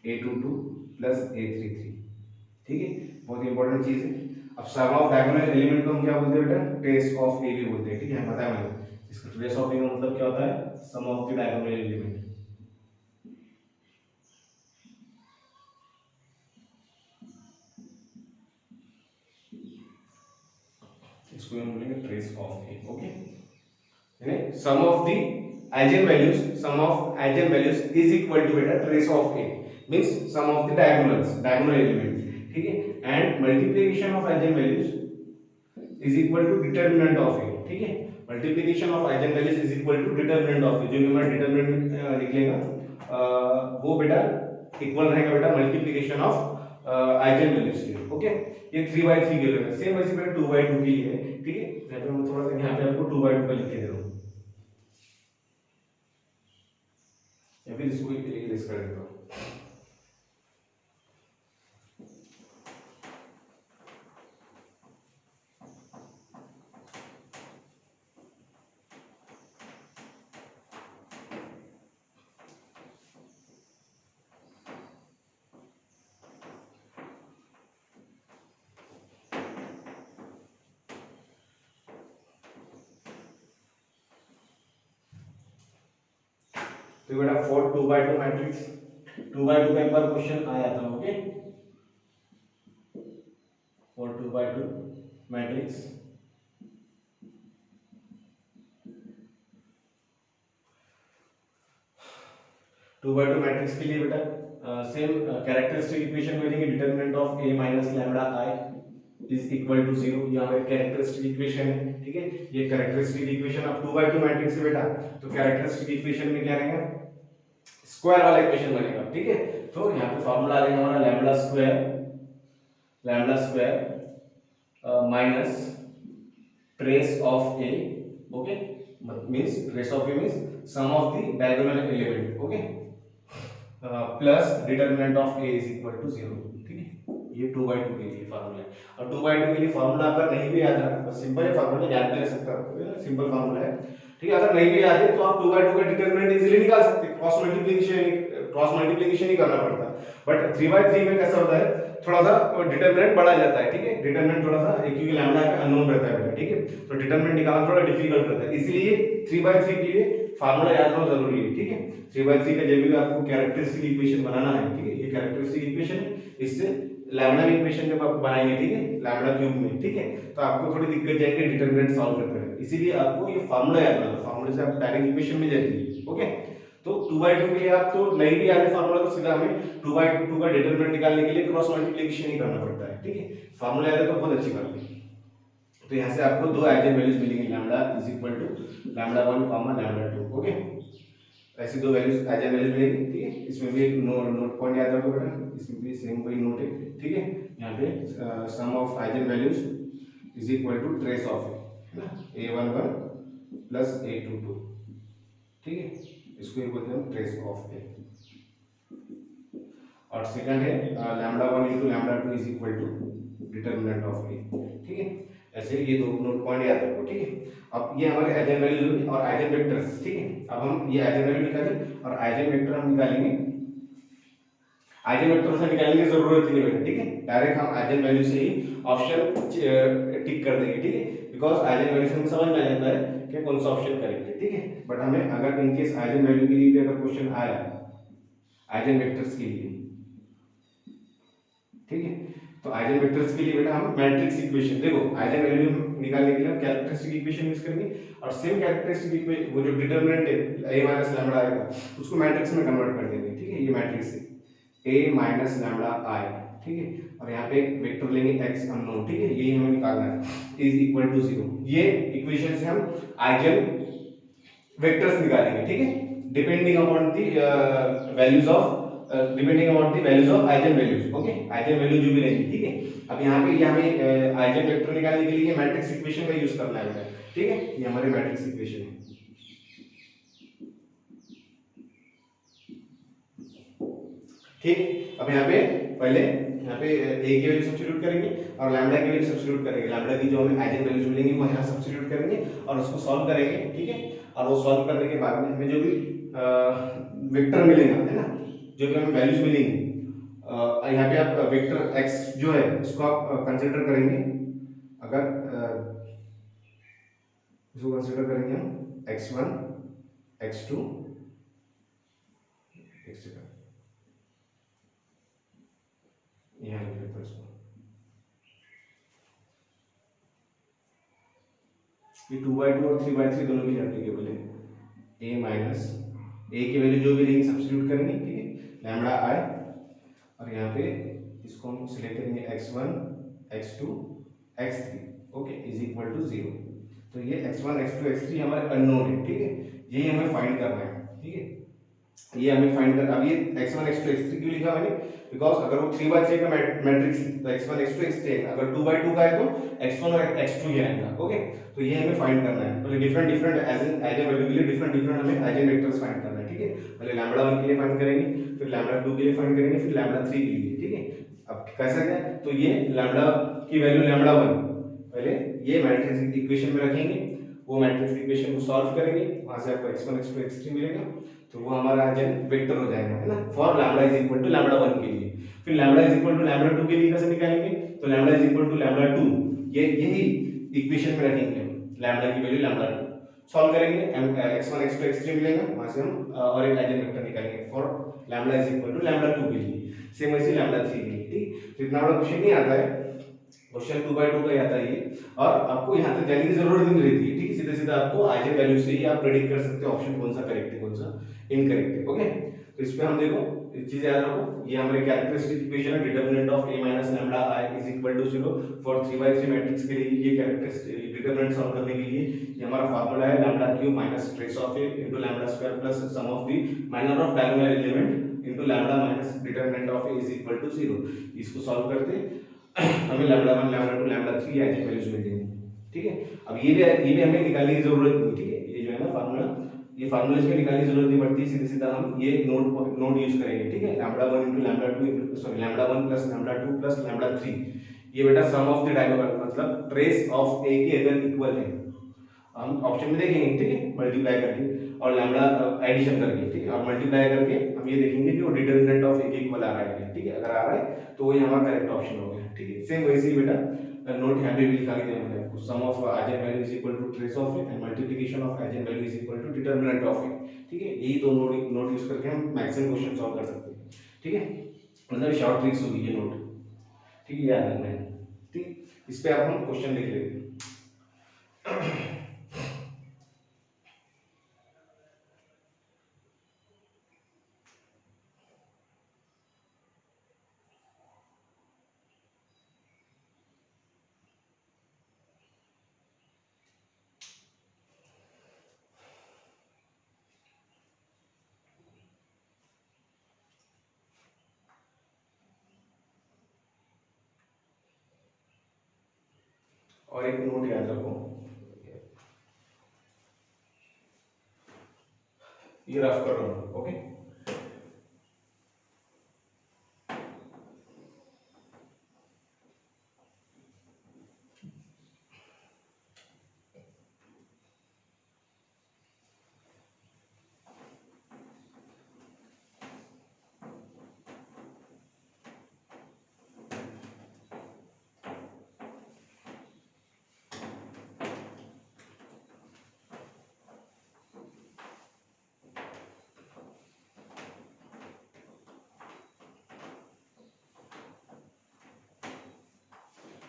a22 plus a33, ठीक है। बहुत important चीज है। अब सम of diagonal element को हम क्या बोलते हैं बेटा, ट्रेस ऑफ ए भी बोलते हैं, ठीक है, बताया मैंने। इसका ट्रेस ऑफ ए का मतलब क्या होता है, sum of the diagonal element. इसको हम बोलेंगे ट्रेस ऑफ ए, ओके। यानी sum of the eigenvalues, sum of eigenvalues is equal to बेटा trace of A means sum of the diagonals, diagonal elements, ठीक है। And multiplication of eigenvalues is equal to determinant of A, ठीक है। Multiplication of eigenvalues is equal to determinant of A, जो भी हमारा determinant निकलेगा वो बेटा इक्वल रहेगा बेटा मल्टीप्लिकेशन ऑफ आइजेन वैल्यूज के, ओके। ये 3/3 के लिए सेम वैसे बेटा 2/2 के लिए है, ठीक है। यहाँ पे मैं थोड़ा सा यहाँ पे आपको 2/2 का लिख के दे रहा हूँ, या फिर इसको इरेज कर देता हूँ। तो बेटा 4 2/2 मैट्रिक्स, 2/2 का एक बार क्वेश्चन आया था, ओके। 4 2/2 मैट्रिक्स, 2/2 मैट्रिक्स के लिए बेटा सेम कैरेक्टरिस्टिक इक्वेशन मिलेंगे, determinant of a minus lambda i is equal to 0। ये हमारी कैरेक्टरिस्टिक इक्वेशन है, ठीक है। ये कैरेक्टरिस्टिक इक्वेशन अब 2/2 मैट्रिक्स है बेटा, तो कैरेक्टरिस्टिक इक्वेशन में क्या रहेगा, स्क्वायर वाला इक्वेशन बनेगा, ठीक है। तो यहाँ पे फार्मूला आ जाएगा हमारा lambda square minus trace of A, okay, means trace of A means sum of the diagonal element, okay, plus determinant of A is equal to 0, ठीक है। ये 2/2 के लिए फार्मूला है। और 2/2 के लिए फार्मूला अगर नहीं भी याद रहा तो सिंपल है, फार्मूला याद भी रख सकता है, सिंपल फार्मूला है, ठीक है। अगर नहीं भी आते तो आप 2/2 का डिटरमिनेंट इजीली निकाल सकते हैं, क्रॉस मल्टीप्लिकेशन ही करना पड़ता है। बट 3/3 में कैसा होता है, थोड़ा सा डिटरमिनेंट बढ़ा जाता है, ठीक है, डिटरमिनेंट थोड़ा सा क्योंकि लैम्डा का अननोन रहता है बेटा, ठीक है, तो डिटरमिनेंट निकालना थोड़ा डिफिकल्ट रहता है, इसलिए 3/3 के लिए फार्मूला याद होना जरूरी है, ठीक है। 3/3 का जब भी आपको कैरेक्टरिस्टिक इक्वेशन बनाना है, ठीक है, ये कैरेक्टरिस्टिक इक्वेशन है, इससे लैम्डा इक्वेशन जब आप बनाएंगे, ठीक है, लैम्डा क्यूब में, ठीक है, तो आपको थोड़ी दिक्कत जाएगी डिटरमिनेंट सॉल्व करते हुए, इसीलिए आपको ये फार्मूला याद रखना, फार्मूले से आप डायरेक्ट इक्वेशन में जाती है, ओके। तो 2/2 के लिए आप तो नहीं भी आते फार्मूला तो सीधा हमें 2/2 का डिटरमिनेंट निकालने के लिए क्रॉस मल्टीप्लिकेशन ही करना पड़ता है, ठीक है। फार्मूला याद है तो बहुत अच्छी बात है। तो यहाँ से आपको दो आइगन वैल्यूज मिलेंगी, lambda is equal to lambda 1 comma lambda 2, okay. ऐसी दो वैल्यूज आइगन वैल्यूज मिलेंगी, ठीक है। इसमें भी एक नोट पॉइंट याद रखो बेटा, इसमें भी सेम कोई नोट है, ठीक है। यहाँ पे sum of eigen values is equal to trace of है ना, a11 प्लस a22, ठीक है, इसको ये बोलते हैं ट्रेस ऑफ ए। और सेकंड है lambda 1 into lambda 2 is equal to determinant of A, ठीक है। ऐसे ये दो नोट पॉइंट याद रखो, ठीक है। अब ये हमारे आइगन वैल्यूज और आइगन वेक्टर्स, ठीक है। अब हम ये आइगन वैल्यू निकालें और आइगन वेक्टर हम निकालेंगे, आइगन वेक्टर से निकालने की जरूरत ही नहीं है, ठीक है, डायरेक्ट हम आइगन वैल्यू से ही ऑप्शन टिक कर देंगे, ठीक है, बिकॉज आइगन वैल्यू से हमें समझ में आ जाता है कि कौन सा ऑप्शन करेंगे, ठीक है। बट हमें अगर इनकेस आइगन वैल्यू के लिए भी अगर क्वेश्चन आया आइगन वेक्टर्स के लिए, ठीक है, तो आइगन वेक्टर्स के लिए बेटा हम मैट्रिक्स इक्वेशन, देखो आइगन वैल्यू निकालने के लिए हम कैरेक्टरिस्टिक इक्वेशन यूज करेंगे और सेम कैरेक्टरिस्टिक इक्वेशन वो जो डिटरमिनेंट है a माइनस लैम्डा आएगा उसको मैट्रिक्स में कन्वर्ट कर देंगे, ठीक है। ये मैट्रिक्स है a माइनस लैम्डा i, ठीक है, और यहाँ पे एक वेक्टर लेंगे x अननोन, ठीक है, यही हमें निकालना है, इज इक्वल टू 0। ये इक्वेशन से हम आइगन वेक्टर्स निकालेंगे, ठीक है, depending upon the values of depending upon the values of eigen values, okay, eigen value जो भी रहेंगी, ठीक है। अब यहाँ पे ये हमें आइगन वेक्टर निकालने के लिए मैट्रिक्स इक्वेशन का यूज करना है, ठीक है, ये हमारे मैट्रिक्स इक्वेशन है, ठीक है। अब यहाँ पे पहले यहाँ पे a की वैल्यू सब्स्टिट्यूट करेंगे और लैम्डा की वैल्यू सब्स्टिट्यूट करेंगे, लैम्डा की जो हमें आइगन वैल्यूज मिलेंगी वो यहाँ सब्स्टिट्यूट करेंगे और उसको सॉल्व करेंगे, ठीक है। और वो सॉल्व करने के बाद में हमें जो भी वेक्टर मिलेगा, है ना, जो भी हमें वैल्यूज मिलेंगी, यहाँ पे आप वेक्टर x जो है इसको आप कंसीडर करेंगे, अगर इसको कंसीडर करेंगे हम x1 x2 एक्सेट्रा, यहाँ लिख लेते हैं इसको, ये 2/2 और 3/3 दोनों के लिए एप्लीकेबल है। a माइनस a की वैल्यू जो भी रहेगी सब्स्टिट्यूट करेंगे, ठीक है, लैम्डा i, और यहाँ पे इसको हम सिलेक्ट करेंगे x1 x2 x3, okay, is equal to 0। तो ये x1 x2 x3 हमारे अननोन है, ठीक है, यही हमें फाइंड करना है, ठीक है, ये हमें फाइंड कर। अब ये x1 x2 x3 क्यों लिखा मैंने, बिकॉज अगर वो 3/3 का मैट्रिक्स है तो x1 x2 x3 है, अगर 2/2 का है तो x1 और x2 ही आएगा, ओके। तो ये हमें फाइंड करना है, पहले डिफरेंट डिफरेंट आइगन वैल्यू के लिए डिफरेंट डिफरेंट हमें आइगन वेक्टर्स फाइंड करना है, ठीक है। पहले लैम्डा 1 के लिए फाइंड करेंगे, फिर लैम्डा 2 के लिए फाइंड करेंगे, फिर लैम्डा 3 के लिए, ठीक है। अब कैसे क्या, तो ये लैम्डा की वैल्यू लैम्डा 1 पहले ये मैट्रिक्स इक्वेशन में रखेंगे, वो मैट्रिक्स इक्वेशन को सॉल्व करेंगे, वहां से आपको x1 x2 x3 मिलेगा, तो वो हमारा आइगन वेक्टर हो जाएगा, है ना, for lambda is equal to lambda 1 के लिए। फिर lambda is equal to lambda 2 के लिए कैसे निकालेंगे, तो lambda is equal to lambda 2, ये यही इक्वेशन में रखेंगे हम, लैम्डा की वैल्यू लैम्डा 2 सॉल्व करेंगे, x1 x2 x3 मिलेगा, वहां से हम और एक आइगन वेक्टर निकालेंगे for lambda is equal to lambda 2 के लिए, सेम वैसे लैम्डा 3 के लिए, ठीक। तो इतना बड़ा क्वेश्चन नहीं आता है, क्वेश्चन 2/2 का ही आता है ये, और आपको यहाँ तक जाने की जरूरत नहीं रहती है, ठीक है, सीधे सीधे आपको आइगन वैल्यू से ही आप प्रेडिक्ट कर सकते हो ऑप्शन कौन सा करेक्ट है कौन सा इनकरेक्ट है, ओके। तो इस पे हम देखो एक चीज याद रखो, ये हमारे कैरेक्टरिस्टिक इक्वेशन है, determinant of a minus lambda i is equal to 0 for 3/3 matrix के लिए, ये कैरेक्टरिस्टिक डिटरमिनेंट सॉल्व करने के लिए ये हमारा फार्मूला है lambda cube minus trace of a into lambda square plus sum of the minor of diagonal element into lambda minus determinant of a is equal to 0। इसको सॉल्व करते हमें lambda 1 lambda 2 lambda 3 eigenvalues मिल जाएंगी, ठीक है। अब ये भी हमें निकालने की जरूरत नहीं, ठीक है, ये जो है ना फार्मूला, ये फार्मूला इसमें निकालने की जरूरत नहीं पड़ती, सीधे सीधा हम ये नोट यूज करेंगे, ठीक है, lambda 1 into lambda 2 sorry lambda 1 plus lambda 2 plus lambda 3, ये बेटा सम ऑफ द डायगोनल मतलब ट्रेस ऑफ a के अगर इक्वल है हम ऑप्शन में देखेंगे, ठीक है, मल्टीप्लाई करके और लैम्डा एडिशन करके, ठीक है, और मल्टीप्लाई करके हम ये देखेंगे कि वो डिटरमिनेंट ऑफ एक इक्वल आ रहा है क्या, ठीक है, अगर आ रहा है तो वही हमारा करेक्ट ऑप्शन हो गया, ठीक है। सेम वैसे ही बेटा नोट यहाँ पे भी लिखा के दिया मैंने आपको, sum of eigenvalue is equal to trace of A and multiplication of eigenvalue is equal to determinant of A, ठीक है। यही दो नोट यूज करके हम मैक्सिमम क्वेश्चन सॉल्व कर सकते हैं, ठीक है, मतलब शॉर्ट ट्रिक्स होगी ये नोट, ठीक है, याद रखना है, ठीक। इस पे आप हम क्वेश्चन लिख लेते हैं। और एक नोट याद रखो, ये रफ कर रहा हूँ, ओके।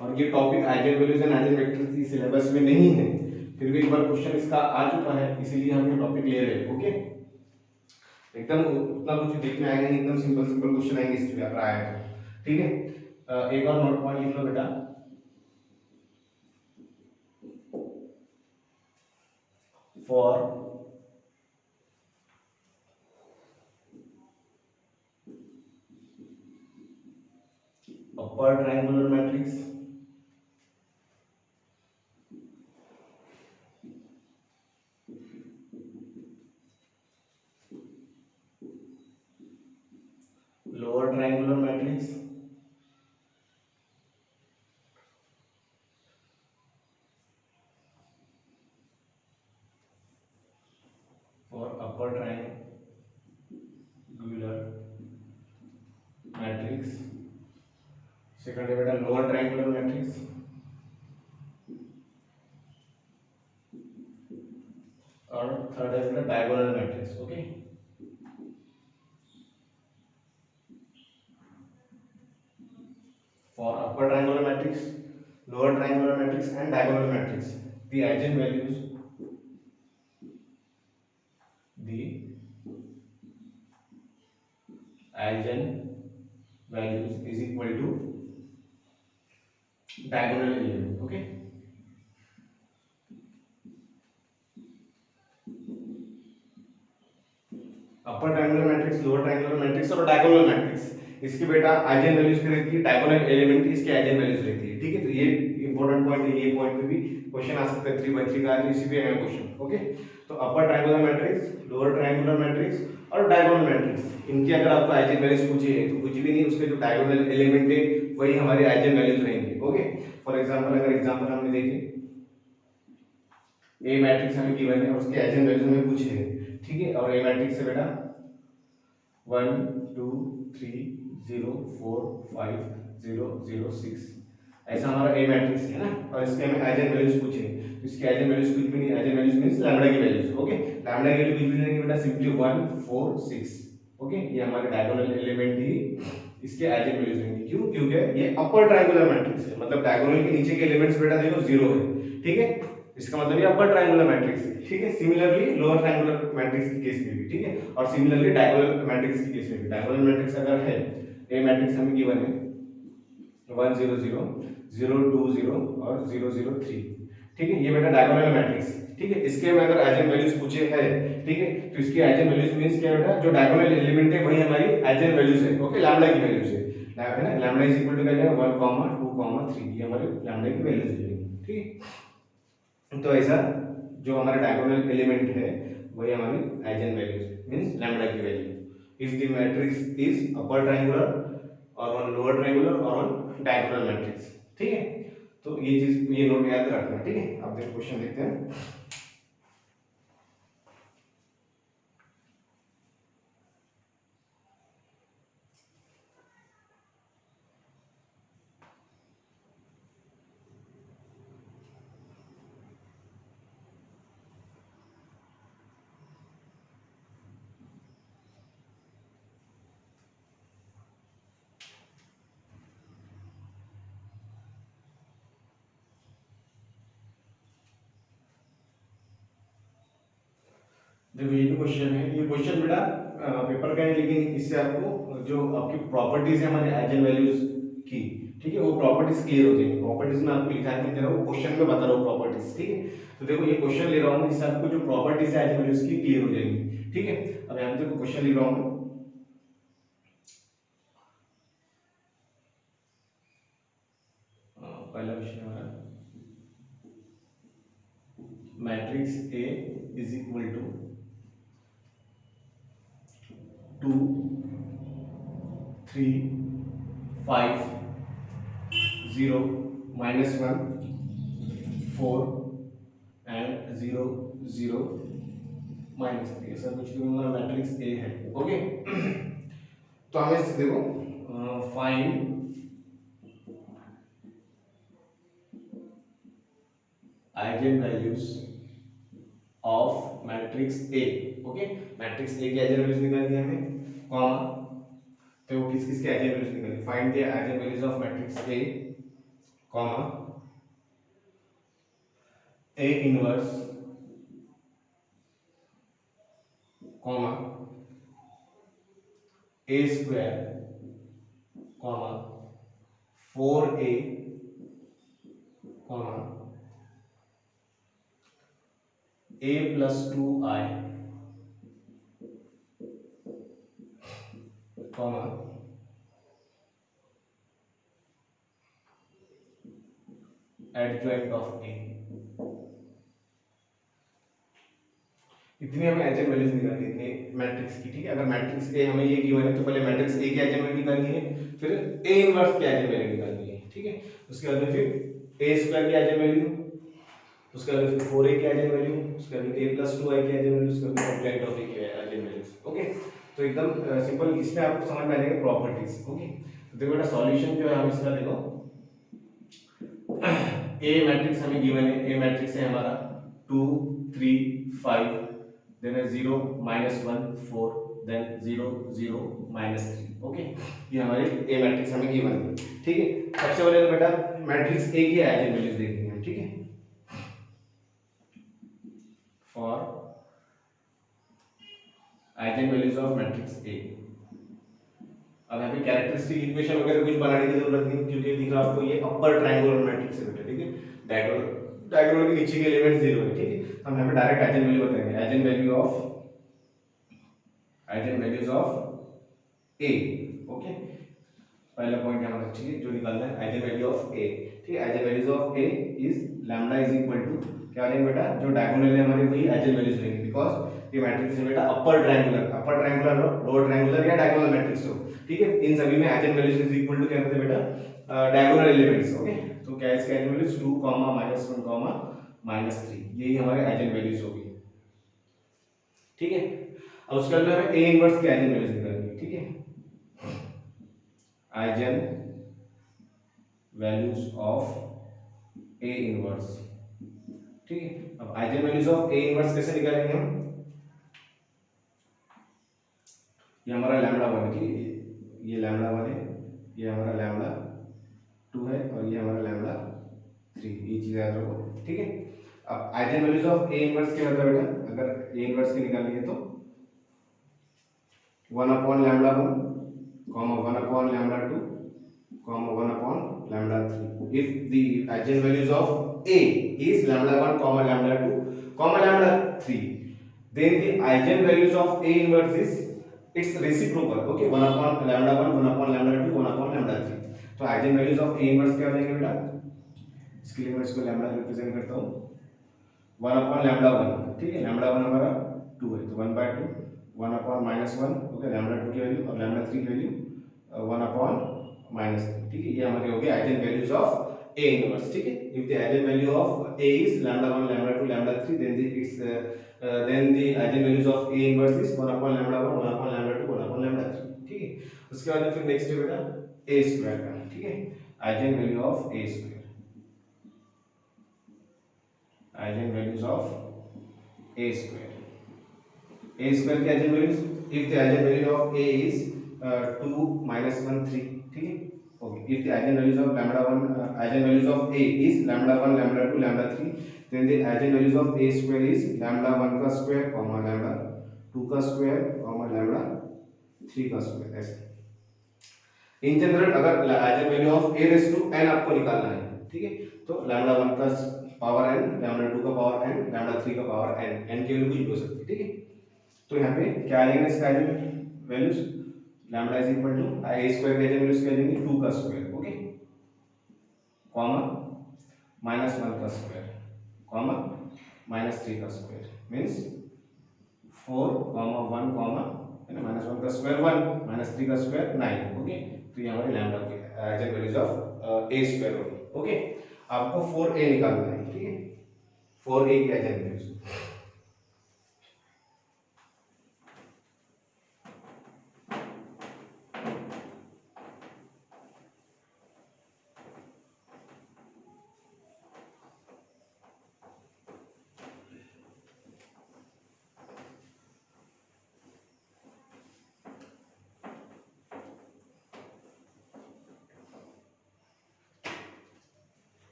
और ये topic eigen values and eigen vectors की सिलेबस में नहीं है, फिर भी एक बार क्वेश्चन इसका आ चुका है, इसीलिए हम ये टॉपिक ले रहे हैं, ओके। एकदम उतना कुछ देखने आएगा नहीं, एकदम सिंपल सिंपल क्वेश्चन आएंगे इस पे अगर आया तो, ठीक है। एक और नोट पॉइंट लिख लो बेटा, for upper triangular matrix lower triangular matrix for upper triangular matrix, second है बेटा lower triangular matrix और थर्ड है बेटा diagonal matrix, okay. For upper triangular matrix, lower triangular matrix and diagonal matrix, the eigenvalues is equal to diagonal element, okay। Upper triangular matrix, lower triangular matrix और diagonal matrix, इसकी बेटा eigen values की रहती है, diagonal element इसकी eigen values रहती है, ठीक है। तो ये इंपॉर्टेंट पॉइंट है, ये पॉइंट पे भी क्वेश्चन आ सकता है 3/3 का, तो इसी पे है क्वेश्चन, ओके। तो upper triangular matrix, lower triangular matrix और डायगोनल मैट्रिक्स, इनकी अगर आपको आइजन वैल्यूज पूछी है तो कुछ भी नहीं, उसके जो डायगोनल एलिमेंट है वही हमारे आइजन वैल्यूज रहेंगे, ओके। फॉर एग्जांपल अगर एग्जांपल हमने देखे ए मैट्रिक्स हमें गिवन है और उसके आइजन वैल्यूज हमें पूछे हैं, ठीक है, और ए मैट्रिक्स से बेटा 1 2 3 0 4 5 0 0 6 ऐसा हमारा ए मैट्रिक्स है ना, और इसके हमें आइजन वैल्यूज पूछे हैं, तो इसकी आइजन वैल्यूज कुछ भी नहीं, आइजन वैल्यूज मींस लैम्डा की वैल्यूज, ओके। लैम्डा की वैल्यू कुछ भी नहीं बेटा, सिंपली 1 4 6, ओके। ये हमारे डायगोनल एलिमेंट ही इसके आइजन वैल्यूज रहेंगे, क्यों, क्योंकि ये अपर ट्रायंगुलर मैट्रिक्स है, मतलब डायगोनल के नीचे के एलिमेंट्स बेटा देखो 0 है, ठीक है, इसका मतलब ये अपर ट्रायंगुलर मैट्रिक्स है, ठीक है। सिमिलरली लोअर ट्रायंगुलर मैट्रिक्स के केस में भी, ठीक है, और सिमिलरली डायगोनल मैट्रिक्स के केस में भी। डायगोनल मैट्रिक्स अगर है, ए मैट्रिक्स हमें गिवन है 1 0 0 0 2 0 और 0 0 3, ठीक है, ये बेटा डायगोनल मैट्रिक्स, ठीक है। इसके में अगर आइजन वैल्यूज पूछे है, ठीक है, तो इसकी आइजन वैल्यूज मींस क्या बेटा, जो डायगोनल एलिमेंट है वही हमारी आइजन वैल्यूज है, ओके, लैम्डा की वैल्यूज है ना, लैम्डा इज इक्वल टू क्या है 1 2 3, ये हमारे लैम्डा की वैल्यूज है, ठीक। तो ऐसा जो हमारा डायगोनल एलिमेंट है वही हमारी आइजन वैल्यूज मींस लैम्डा की value, if the matrix is upper triangular और ऑन लोअर ट्रायंगुलर और ऑन डायगोनल मैट्रिक्स, ठीक है। तो ये चीज, ये नोट याद रखना, ठीक है। अब देखो क्वेश्चन देखते हैं। देखो ये जो क्वेश्चन है, ये क्वेश्चन बेटा पेपर का है, लेकिन इससे आपको जो आपकी प्रॉपर्टीज है हमारे आइगन वैल्यूज की, ठीक है, वो प्रॉपर्टीज क्लियर हो जाएंगी। प्रॉपर्टीज में आपको लिखा नहीं दे रहा हूँ, क्वेश्चन में बता रहा हूँ प्रॉपर्टीज, ठीक है। तो देखो ये क्वेश्चन ले रहा हूँ, इससे आपको जो प्रॉपर्टीज है आइगन वैल्यूज की क्लियर हो जाएंगी, ठीक है। अब यहाँ पे देखो क्वेश्चन लिख रहा हूँ, पहला क्वेश्चन हमारा, matrix A is equal to 2 3 5 0 -1 4 and 0 0 -3, ऐसा कुछ भी हमारा मैट्रिक्स ए है, ओके। तो हमें इससे देखो find eigen values of matrix A, okay. Matrix A के आइगन वैल्यूज निकालनी है हमें, कॉमा, तो वो किस किस के आइगन वैल्यूज निकालनी, find the eigen values of matrix A, comma, A inverse, comma, A square, comma, 4a, comma, a plus 2i, comma, adjoint of a। इतनी हमें आइगन वैल्यूज निकालनी है इतनी मैट्रिक्स की, ठीक है। अगर मैट्रिक्स ए हमें ये गिवन है तो पहले मैट्रिक्स ए की आइगन वैल्यू निकालनी है, फिर ए इनवर्स की आइगन वैल्यू निकालनी है, ठीक है। उसके बाद में फिर ए स्क्वायर की आइगन वैल्यू, उसके बाद फिर 4a की आइगन वैल्यू, उसके बाद a plus 2i की आइगन वैल्यू, उसके बाद एडजॉइंट ऑफ a की आइगन वैल्यूज, ओके। तो एकदम सिंपल, इसमें आपको समझ में आ जाएगा प्रॉपर्टीज, ओके। तो देखो बेटा सॉल्यूशन जो है हम इसका देखो, ए मैट्रिक्स हमें गिवन है, ए मैट्रिक्स है हमारा 2 3 5, देन है 0 -1 4, देन 0 0 -3, ओके। ये हमारी ए मैट्रिक्स हमें गिवन है, ठीक है। सबसे पहले तो बेटा मैट्रिक्स ए की आइगन वैल्यूज देखनी है, ठीक है। For eigen values of matrix ए, अब यहाँ पे कैरेक्टरिस्टिक इक्वेशन वगैरह कुछ बनाने की जरूरत नहीं, क्योंकि दिख रहा आपको ये अपर ट्रायंगुलर मैट्रिक्स है बेटा, ठीक है। डायगोनल के नीचे के एलिमेंट 0 है, ठीक है। हम यहाँ पे डायरेक्ट आइगन वैल्यू बताएंगे, eigen values of A, okay. पहला पॉइंट हमारा, ठीक है, जो निकालना है आइगन वैल्यू ऑफ ए, ठीक है। Eigen values of A is lambda is equal to, क्या लेंगे बेटा, जो डायगोनल है हमारे वही आइगन वैल्यूज लेंगे, बिकॉज़ ये मैट्रिक्स है बेटा अपर ट्रायंगुलर लोअर ट्रायंगुलर या डायगोनल मैट्रिक्स हो, ठीक है। इन सभी में eigen values is equal to क्या होते हैं बेटा, डायगोनल एलिमेंट्स, ओके। तो क्या है इसके आइगन वैल्यूज 2, -1, -3, यही हमारे आइगन वैल्यूज होगी, ठीक है। अब उसके बाद हमें ए इनवर्स की आइगन वैल्यूज निकालनी है, ठीक है। Eigen values of A inverse, ठीक है। अब eigen values of A inverse कैसे निकालेंगे हम, ये हमारा लैम्डा 1 है, ठीक है। ये लैम्डा 1 है, ये हमारा लैम्डा 2 है, और ये हमारा लैम्डा 3, ये चीज याद रखो, ठीक है। अब eigen values of A inverse क्या होता है बेटा, अगर ए इनवर्स की निकालनी है तो 1 upon lambda 1, 1 upon lambda 2, 1 upon lambda 3, if the eigen values of A is lambda 1, lambda 2, lambda 3, then the eigen values of A inverse is its reciprocal, okay, 1 upon lambda 1, 1 upon lambda 2, 1 upon lambda 3। तो eigen values of A inverse क्या हो जाएंगे बेटा, इसके लिए मैं इसको lambda represent करता हूँ 1 upon lambda 1, ठीक है। lambda 1 हमारा 2 है, तो 1/2, 1 upon -1, ओके, लैम्डा 2 की वैल्यू और लैम्डा 3 की वैल्यू 1 upon -3, ठीक है। ये हमारे हो गए eigen values of A inverse, ठीक है. If the eigenvalue of A is lambda 1, lambda 2, lambda 3, then the eigenvalues of A inverse is 1 upon lambda 1, 1 upon lambda 2, 1 upon lambda 3, ठीक है. उसके बाद फिर नेक्स्ट है बेटा A स्क्वायर का, ठीक है. eigenvalue of A square, eigenvalues of A square. A square की eigenvalues, if the eigenvalue of A is 2 minus 1 3, ठीक है. Okay, if the eigenvalues of eigenvalues of A is lambda 1, lambda 2, lambda 3, then the eigenvalues of A square is lambda 1 का square, lambda 2 का square, lambda 3 का square. ऐसे in general अगर eigenvalue of A raised to n आपको निकालना है, ठीक है, तो lambda 1 का पावर n, lambda 2 का पावर n, lambda 3 का पावर n, n की वैल्यू कुछ भी हो सकती है, ठीक है. तो यहाँ पे क्या आ जाएगा इसका values, lambda is equal to a square के वैल्यूज क्या लेंगे 2 का स्क्वायर, ओके, कॉमा माइनस 1 का स्क्वायर, कॉमा माइनस 3 का स्क्वायर, मींस 4, 1, है ना, माइनस 1 का स्क्वायर 1, माइनस 3 का स्क्वायर 9, ओके. तो ये हमारे लैम्डा के eigen values of a square होगी, ओके. आपको 4a निकालना है, ठीक है, 4a की eigen values.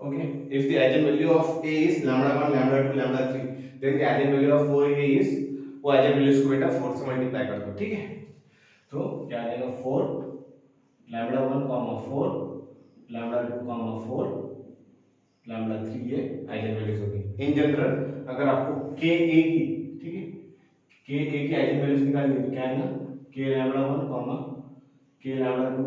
Okay, if the eigenvalue of A is lambda 1, lambda 2, lambda 3, then the eigenvalue of 4A is, वो eigenvalues को बेटा 4 से मल्टीप्लाई कर दो, ठीक है. तो क्या आ जाएगा 4 lambda 1, 4 lambda 2, 4 lambda 3, ये eigenvalues होगी. इन जनरल अगर आपको Ka की, ठीक है, Ka की eigenvalues निकालनी है तो क्या आएगा K lambda 1, K lambda 2,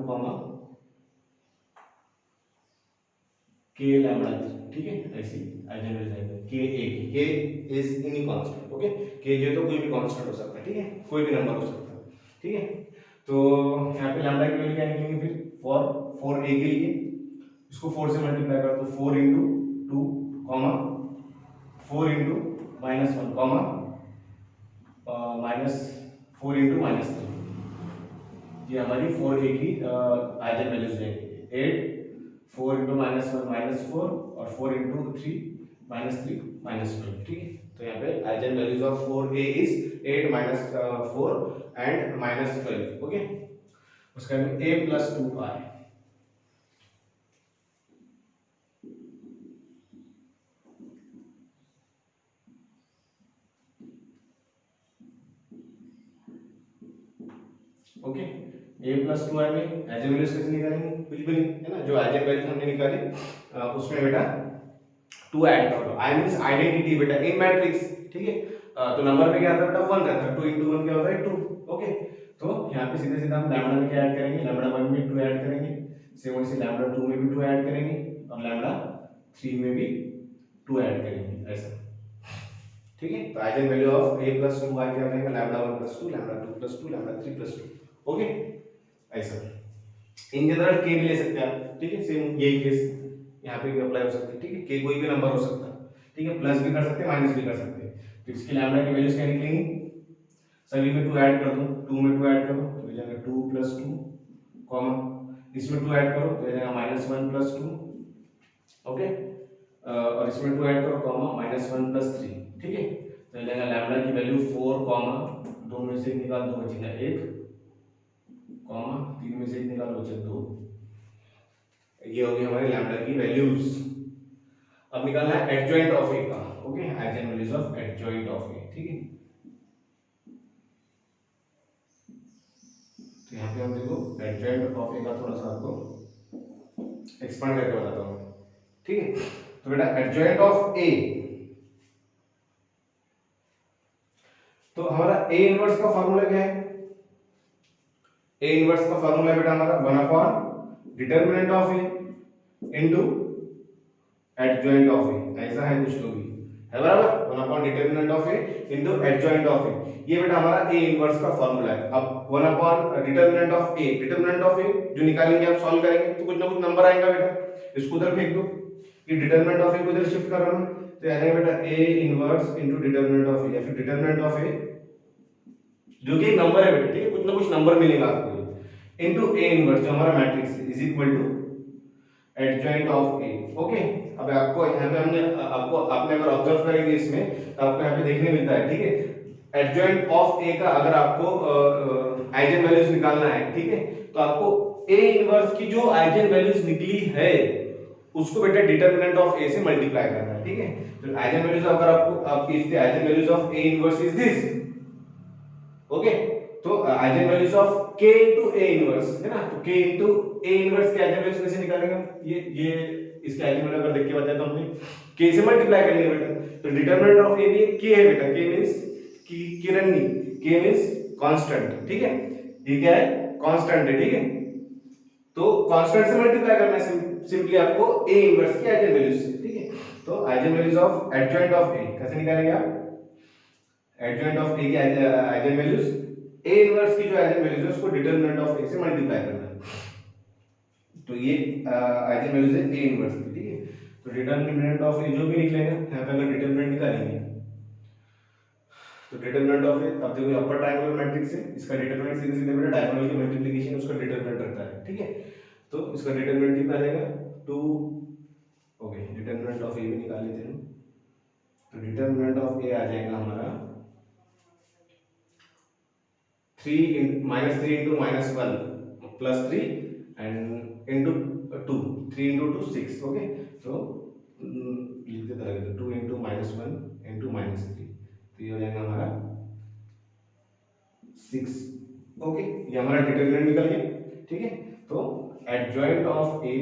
K lambda 3, ठीक है. ऐसी आइगन आएगा K A की, K is any constant, okay. K जो तो कोई भी कांस्टेंट हो सकता है, ठीक है, कोई भी नंबर हो सकता है, ठीक है. तो यहाँ पे लैम्डा की वैल्यू क्या निकलेंगे फिर 4 A के लिए इसको 4 से मल्टीप्लाई कर दो, 4 into 2, 4 into -1, माइनस 4 into -3, ये हमारी 4A की आइगन वैल्यूज रहेंगी. 8, 4 into -1 -4 और 4 into 3 -3 -12, ठीक है. तो यहाँ पे eigen values of 4A is 8 -4 and -12, okay. उसका A plus 2i, okay. A plus 2i में आइगन वैल्यूज कैसे निकालेंगे, कुछ भी नहीं है ना. जो आइगन वैल्यूज हमने निकाले उसमें बेटा 2 ऐड कर दो. आई मींस आइडेंटिटी बेटा इन मैट्रिक्स, ठीक है. तो नंबर में क्या आता है बेटा 1 रहता है, 2 into 1 क्या होता है 2, ओके. तो यहाँ पे सीधे सीधा हम लैम्डा में क्या ऐड करेंगे, लैम्डा 1 में 2 ऐड करेंगे, सेम वैसे लैम्डा 2 में भी 2 ऐड करेंगे और लैम्डा 3 में भी 2 ऐड करेंगे, ऐसा, ठीक है. तो eigen value of a plus 2y क्या बनेगा, lambda 1 plus 2, lambda 2 plus 2, lambda 3 plus 2, okay. ऐसा इन जनरल k भी ले सकते हैं आप, ठीक है. सेम यही केस यहाँ पे भी अप्लाई हो सकता है, ठीक है. k कोई भी नंबर हो सकता है, ठीक है. प्लस भी कर सकते हैं, माइनस भी कर सकते हैं. तो इसकी लैम्डा की वैल्यूज क्या निकलेंगी, सभी में 2 ऐड कर दो, 2 में 2 ऐड करो तो हो जाएगा 2 plus 2, कॉमा इसमें 2 ऐड करो तो हो जाएगा -1 plus 2, ओके. और इसमें 2 ऐड करो, कॉमा -1 plus 3, ठीक है. तो हो जाएगा लैम्डा की वैल्यू 4, कॉमा 2 में से निकाल दो बचेगा 1, कॉमा 3 में से निकाल बचे 2. ये होगी हमारी लैम्डा की वैल्यूज. अब निकालना है एडजॉइंट ऑफ ए का, okay. Eigen values of adjoint of A, ठीक है. तो यहाँ पे हम देखो एडजॉइंट ऑफ ए का थोड़ा सा आपको एक्सपांड करके बताता हूँ, ठीक है. तो बेटा एडजॉइंट ऑफ ए, तो हमारा ए इनवर्स का फार्मूला क्या है, ए इनवर्स का फार्मूला बेटा हमारा 1/, determinant of A into adjoint of A, ऐसा है कुछ तो भी. है बराबर, 1 upon determinant of A into adjoint of A. ये बेटा हमारा ए इनवर्स का फार्मूला है। अब 1 upon determinant of A, determinant of A जो निकालेंगे आप सॉल्व करेंगे तो कुछ ना कुछ नंबर आएगा बेटा, इसको उधर फेंक दो, ये डिटर्मिनेंट ऑफ ए को इधर शिफ्ट कर रहा हूं, तो आ जाएगा बेटा A inverse into determinant of A, या फिर डिटर्मिनेंट ऑफ ए जो कि एक नंबर है बेटा, ठीक है, कुछ ना कुछ नंबर मिलेगा आपको, इनटू ए इनवर्स जो हमारा मैट्रिक्स है is equal to adjoint of A. Okay, अब आपको यहाँ पे हमने आपको आपने अगर ऑब्जर्व करेंगे इसमें तो आपको यहाँ पे देखने मिलता है, ठीक है, एडजॉइंट ऑफ ए का अगर आपको आइगन वैल्यूज निकालना है, ठीक है, तो आपको ए इनवर्स की जो आइगन वैल्यूज निकली है उसको बेटा डिटरमिनेंट ऑफ ए से मल्टीप्लाई करना है, ठीक है। तो आइगन वैल्यूज अगर आपको आपकी if the eigen values of A inverse is this, okay, तो eigen values of k into a inverse है ना, तो k इनटू a इनवर्स के आइगन वैल्यूज कैसे निकालेंगे हम, ये इसके आइगन वैल्यू अगर देख के बताया तो हमने k से मल्टीप्लाई करेंगे बेटा, तो डिटरमिनेंट ऑफ a भी k है बेटा, k मींस की किरणनी, k मींस कांस्टेंट, ठीक है, ये क्या है, कांस्टेंट है, ठीक है, तो कांस्टेंट से मल्टीप्लाई करना है सिंपली आपको a इनवर्स की आइगन वैल्यूज से, ठीक है। तो eigen values of adjoint of a कैसे निकालेंगे आप, एडजॉइंट ऑफ a की आइगन वैल्यूज a इनवर्स की जो आइगन वैल्यूज है उसको डिटरमिनेंट ऑफ a से मल्टीप्लाई करना है, तो ये आइगन वैल्यूज है a इनवर्स की, ठीक है। तो डिटरमिनेंट ऑफ a जो भी निकलेगा यहां पे अगर डिटरमिनेंट निकालेंगे तो डिटरमिनेंट ऑफ a, अब देखो अपर ट्रायंगुलर मैट्रिक्स है, इसका डिटरमिनेंट सीधे सीधे बेटा डायगोनल की मल्टीप्लिकेशन उसका डिटरमिनेंट रहता है, ठीक है, तो इसका डिटरमिनेंट कितना आ जाएगा 2, ओके, डिटरमिनेंट ऑफ a भी निकाल लेते हैं, तो डिटरमिनेंट ऑफ a आ जाएगा हमारा 3 minus 3 into minus 1 plus 3 and into 2, 3 into 2 6, okay, so लिख देता है 2 into minus 1 into minus 3, तो ये हो जाएगा हमारा 6, ओके, ये हमारा डिटरमिनेंट निकल गया, ठीक है। तो एडजॉइंट ऑफ a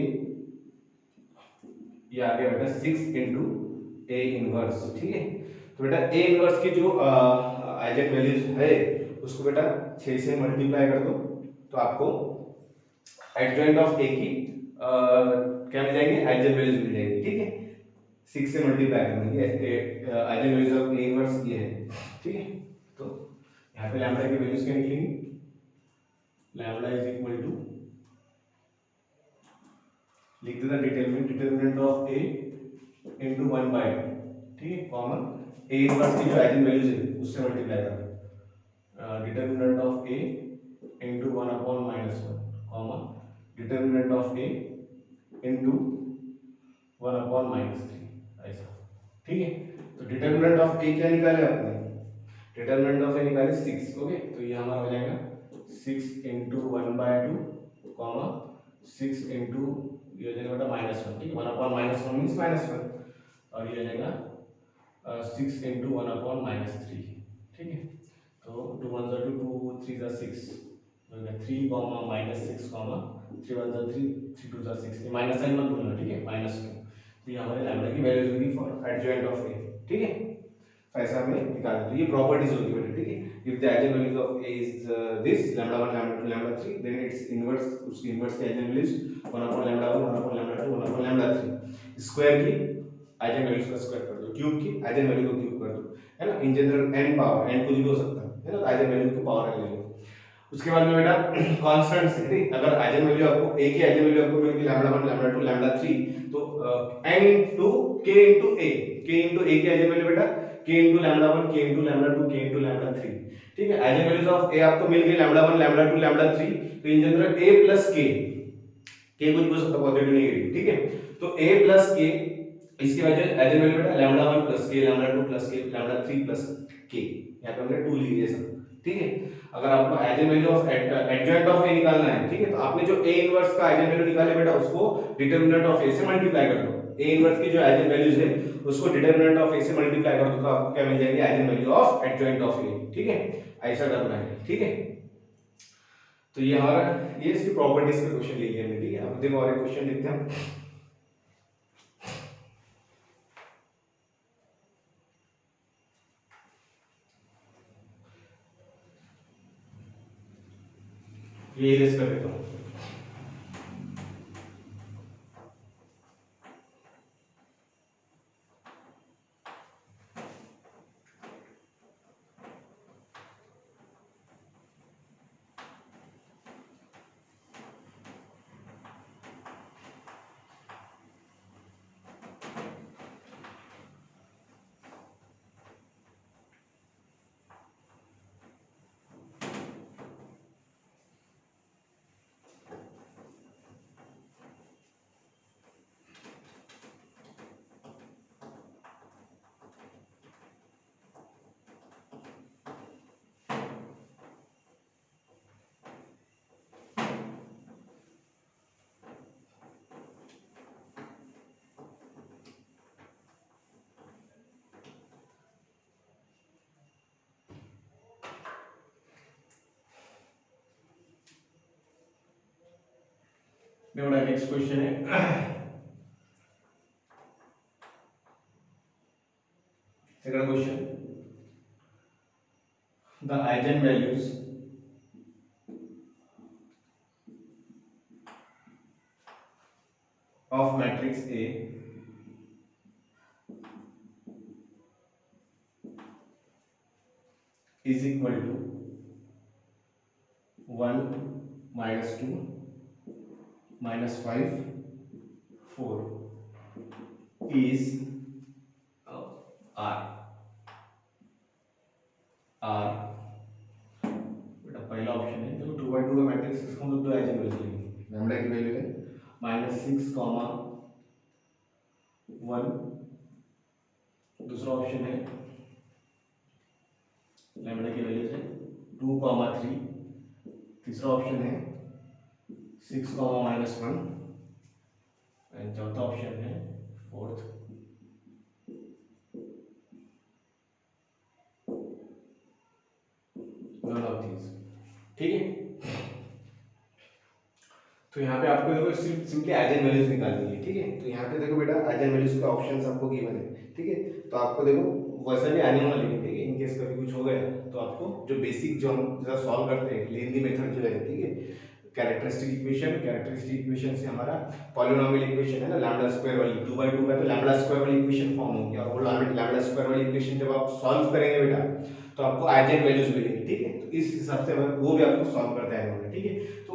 ये आ गया बेटा 6 into a इनवर्स, ठीक है। तो बेटा a इनवर्स की जो आइगन वैल्यूज है उसको बेटा 6 से मल्टीप्लाई कर दो तो आपको एडजॉइंट ऑफ a की क्या मिल जाएंगे, आइगन वैल्यूज मिल जाएंगी, ठीक है, 6 से मल्टीप्लाई करेंगे, eigen values of a inverse ये है, ठीक है। तो यहाँ पे लैम्बडा की वैल्यूज क्या निकलेंगी, लैम्बडा इज इक्वल टू, लिख देता डिटरमिनेंट ऑफ a इनटू 1/2, ठीक है, कॉमन a इनवर्स की जो आइगन वैल्यूज है उससे मल्टीप्लाई करो, determinant of a into 1 upon minus 1, comma determinant of a into 1 upon minus 3, ऐसा, ठीक है। तो डिटरमिनेंट ऑफ a क्या निकाले आपने, डिटरमिनेंट ऑफ a निकाले 6, ओके, तो ये हमारा हो जाएगा 6 into 1/2 कॉमा 6 into ये हो जाएगा बेटा -1, ठीक है, 1 upon -1 मींस -1, और ये हो जाएगा 6 into 1 upon -3, ठीक है। तो 2 1 2 2 3 6, 3 कॉमा -6 कॉमा 3 1 3 3 2 6, ये माइनस साइन मत भूलना, ठीक है, -2, तो ये हमारे लैम्बडा की वैल्यूज होगी फॉर एडजॉइंट ऑफ a, ठीक है, ऐसा हमने निकाला, तो ये प्रॉपर्टीज होगी बेटा, ठीक है, if the eigen values of a is this lambda 1 lambda 2 lambda 3 then its inverse, उसकी इनवर्स की eigen values 1 upon lambda 1 1 upon lambda 2 1 upon lambda 3, square की आइगन वैल्यूज का स्क्वायर कर दो, क्यूब की आइगन वैल्यू को क्यूब कर दो, है ना, in general n power n कुछ भी हो सकता है ना, आइगन वैल्यू की पावर ले लो। उसके बाद में बेटा कांस्टेंट्स है, ठीक, अगर आइगन वैल्यू आपको a की आइगन वैल्यू आपको मिल गई लैम्बडा 1 लैम्बडा 2 लैम्बडा 3, तो n into k into a, k into a की आइगन वैल्यू बेटा k into lambda 1 k into lambda 2 k into lambda 3, ठीक है, आइगन वैल्यूज ऑफ a आपको मिल गई लैम्बडा 1 लैम्बडा 2 लैम्बडा 3, तो in general a plus k, k कुछ भी हो सकता है पॉजिटिव नेगेटिव, ठीक है, तो a plus k, इसकी वजह आइगन वैल्यू बेटा lambda 1 plus k lambda 2 plus k lambda 3 plus k, यहां पे हमने 2 लिख दिया सब, ठीक है। अगर आपको eigen value of adjoint of a निकालना है, ठीक है, तो आपने जो a इनवर्स का आइगन वैल्यू निकाले बेटा उसको डिटरमिनेंट ऑफ a से मल्टीप्लाई कर दो, a इनवर्स की जो आइगन वैल्यूज है उसको डिटरमिनेंट ऑफ a से मल्टीप्लाई कर दो तो आपको क्या मिल जाएगी, eigen value of adjoint of a, ठीक है, ऐसा करना है, ठीक है। तो ये हमारा ये इसकी प्रॉपर्टीज का क्वेश्चन ले लिया हमने, ठीक है। अब देखो और एक क्वेश्चन देखते हैं, ये इरेज कर देता हूं, देखो नेक्स्ट क्वेश्चन है, second question, the eigen values of matrix A is equal to 1 minus 2 minus 5 4 is R बेटा पहला ऑप्शन है, देखो 2 by 2 का मैट्रिक्स, इसका मतलब दो आइगन वैल्यूज लेंगे, लैम्डा की वैल्यू है -6, 1, दूसरा ऑप्शन है लैम्डा की वैल्यूज है 2, 3, तीसरा ऑप्शन है 6, -1 एंड चौथा ऑप्शन है फोर्थ नन ऑफ दीज। ठीक है, तो यहाँ पे आपको देखो सिंपली आइगन वैल्यूज निकालनी है। ठीक है, तो यहाँ पे देखो बेटा आइगन वैल्यूज के ऑप्शंस आपको गिवन है। ठीक है, तो आपको देखो वैसे भी आने वाला, लेकिन ठीक है इन केस कभी कुछ हो गया तो आपको जो बेसिक जो हम जरा सॉल्व करते हैं लेंदी मेथड जो है, ठीक है, कैरेक्टरिस्टिक इक्वेशन से हमारा पॉलिनोमियल इक्वेशन है ना लैम्डा स्क्वायर वाली 2 by 2 का, तो लैम्डा स्क्वायर वाली इक्वेशन फॉर्म होगी और वो लैम्डा स्क्वायर वाली इक्वेशन जब आप सॉल्व करेंगे बेटा तो आपको आइगन वैल्यूज मिलेंगी। ठीक है, तो इस हिसाब से वो भी आपको सॉल्व करते आएंगे। ठीक है, तो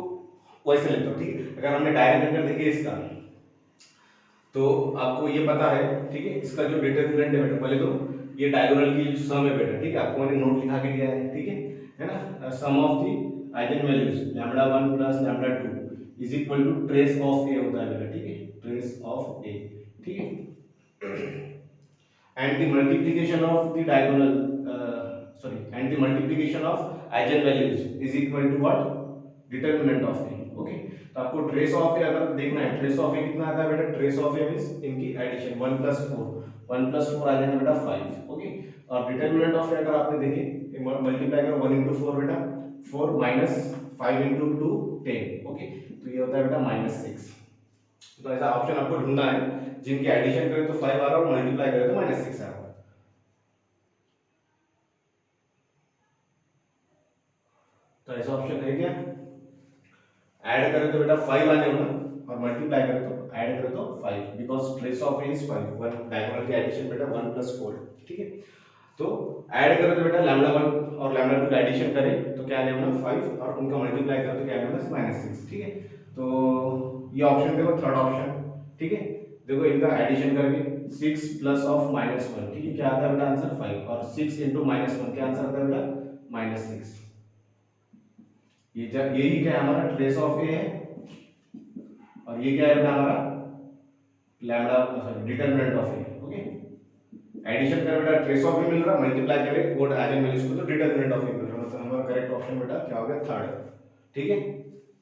वैसे लेते हो। ठीक है, अगर हमने डायरेक्ट कर देखिए इसका, तो आपको ये पता है, ठीक है, इसका जो डिटरमिनेंट है बेटा, पहले तो ये डायगोनल की सम है बेटा। ठीक है, आपको मैंने नोट लिखा के दिया है। ठीक है ना, sum of the eigen values lambda 1 plus lambda 2 is equal to trace of A होता है बेटा। ठीक है, ट्रेस ऑफ ए। ठीक है, and the multiplication of the diagonal and the multiplication of eigen values is equal to what, determinant of A. Okay, तो आपको trace of ए अगर देखना है, ट्रेस ऑफ ए कितना आता है बेटा, ट्रेस ऑफ ए मींस इनकी एडिशन 1 + 4 आ जाएगा बेटा 5। ओके, और डिटरमिनेंट ऑफ ए अगर आपने देखे मल्टीप्लाई करो 1 × 4 बेटा 4 - 5 × 2 10। ओके, तो ये होता है बेटा -6। तो ऐसा ऑप्शन आपको ढूंढना है जिनकी एडिशन करें तो 5 आ रहा है और मल्टीप्लाई करें तो -6 आ रहा है। तो ऐसा ऑप्शन है क्या, ऐड करें तो बेटा 5 आने वाला और मल्टीप्लाई करें तो ऐड करें तो 5, because trace of A is 5, one diagonal की एडिशन बेटा 1 + 4। ठीक है, तो ऐड करें तो बेटा लैम्डा 1 और लैम्डा 2 का एडिशन करें तो क्या आने वाला 5 और उनका मल्टीप्लाई करें तो क्या आने वाला -6। ठीक है, तो ये ऑप्शन देखो थर्ड ऑप्शन। ठीक है, देखो इनका एडिशन करके 6 प्लस ऑफ -1, ठीक है, क्या आता है बेटा आंसर 5 और 6 × -1 क्या आंसर आता है बेटा -6। यही क्या है हमारा ट्रेस ऑफ ए है और ये क्या है बेटा हमारा lambda sorry determinant of A. Okay, addition कर बेटा ट्रेस ऑफ ए मिल रहा, मल्टीप्लाई करें वो आइगन वैल्यूज को तो डिटरमिनेंट ऑफ ए मिल रहा, मतलब हमारा करेक्ट ऑप्शन बेटा क्या हो गया थर्ड। ठीक है,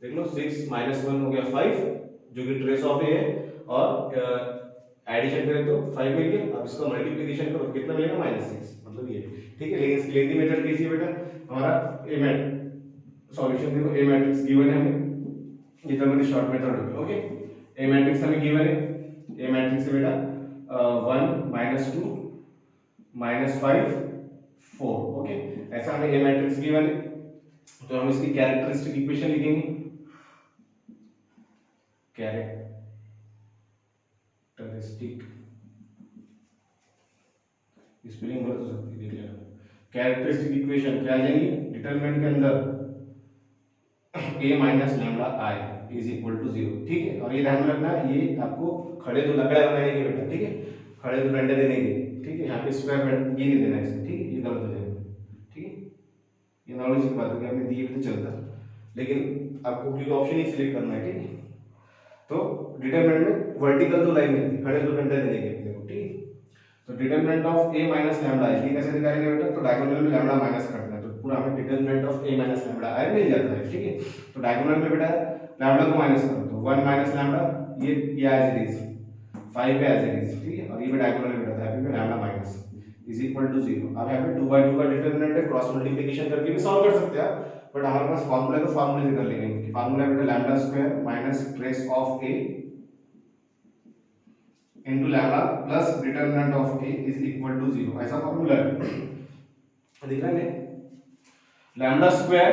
देख लो 6 - 1 हो गया 5 जो कि ट्रेस ऑफ ए है और एडिशन करें तो 5 मिल गया। अब इसका मल्टीप्लिकेशन करो तो कितना मिलेगा -6, मतलब ये। ठीक है, लेकिन लेंदी मेथड कैसी है बेटा, हमारा ए मेथड सॉल्यूशन देखो, ए मैट्रिक्स गिवन है हमें, ये तो हमारी शॉर्ट मेथड होगी। ओके, ए मैट्रिक्स हमें गिवन है, ए मैट्रिक्स है बेटा 1 - 2 -5 4। ओके, ऐसा हमें ए मैट्रिक्स गिवन है, तो हम इसकी कैरेक्टरिस्टिक इक्वेशन लिखेंगे, कैरेक्टरिस्टिक स्पेलिंग गलत हो सकती है, देख लेना। कैरेक्टरिस्टिक इक्वेशन क्या जाएंगी, डिटरमिनेंट के अंदर a minus lambda i is equal to 0। ठीक है, और ये ध्यान में रखना ये आपको खड़े तो लकड़ा बनाने के बेटा। ठीक है, खड़े तो डंडे देने के। ठीक है, यहाँ पे स्क्वायर ब्रैकेट ये नहीं देना है इसमें। ठीक है, ये गलत हो जाएगा। ठीक है, ये नॉलेज की बात है कि आपने दी तो चलता, लेकिन आपको क्योंकि ऑप्शन ही सिलेक्ट करना है। ठीक है, तो डिटरमिनेंट में वर्टिकल तो लाइन नहीं, खड़े तो डंडे देने के देखो। ठीक है, तो determinant of a minus lambda i ये कैसे निकालेंगे बेटा, तो डायगोनल में लैम्डा माइनस करना है तो पूरा हमें determinant of a minus lambda i मिल जाता है। ठीक है, तो डायगोनल में बेटा लैम्डा को माइनस करो तो 1 माइनस लैम्डा ये एज इट इज 5 पे एज इट इज। ठीक है, और ये भी डायगोनल में बेटा है lambda minus is equal to 0। अब यहाँ पे 2 by 2 का डिटरमिनेंट है, क्रॉस मल्टीप्लिकेशन करके भी सॉल्व कर सकते हैं आप, बट हमारे पास फार्मूला है तो फार्मूले से कर लेंगे। फार्मूला बेटा lambda square minus trace of A into lambda plus determinant of A is equal to 0, ऐसा फार्मूला है। दिख रहा है lambda square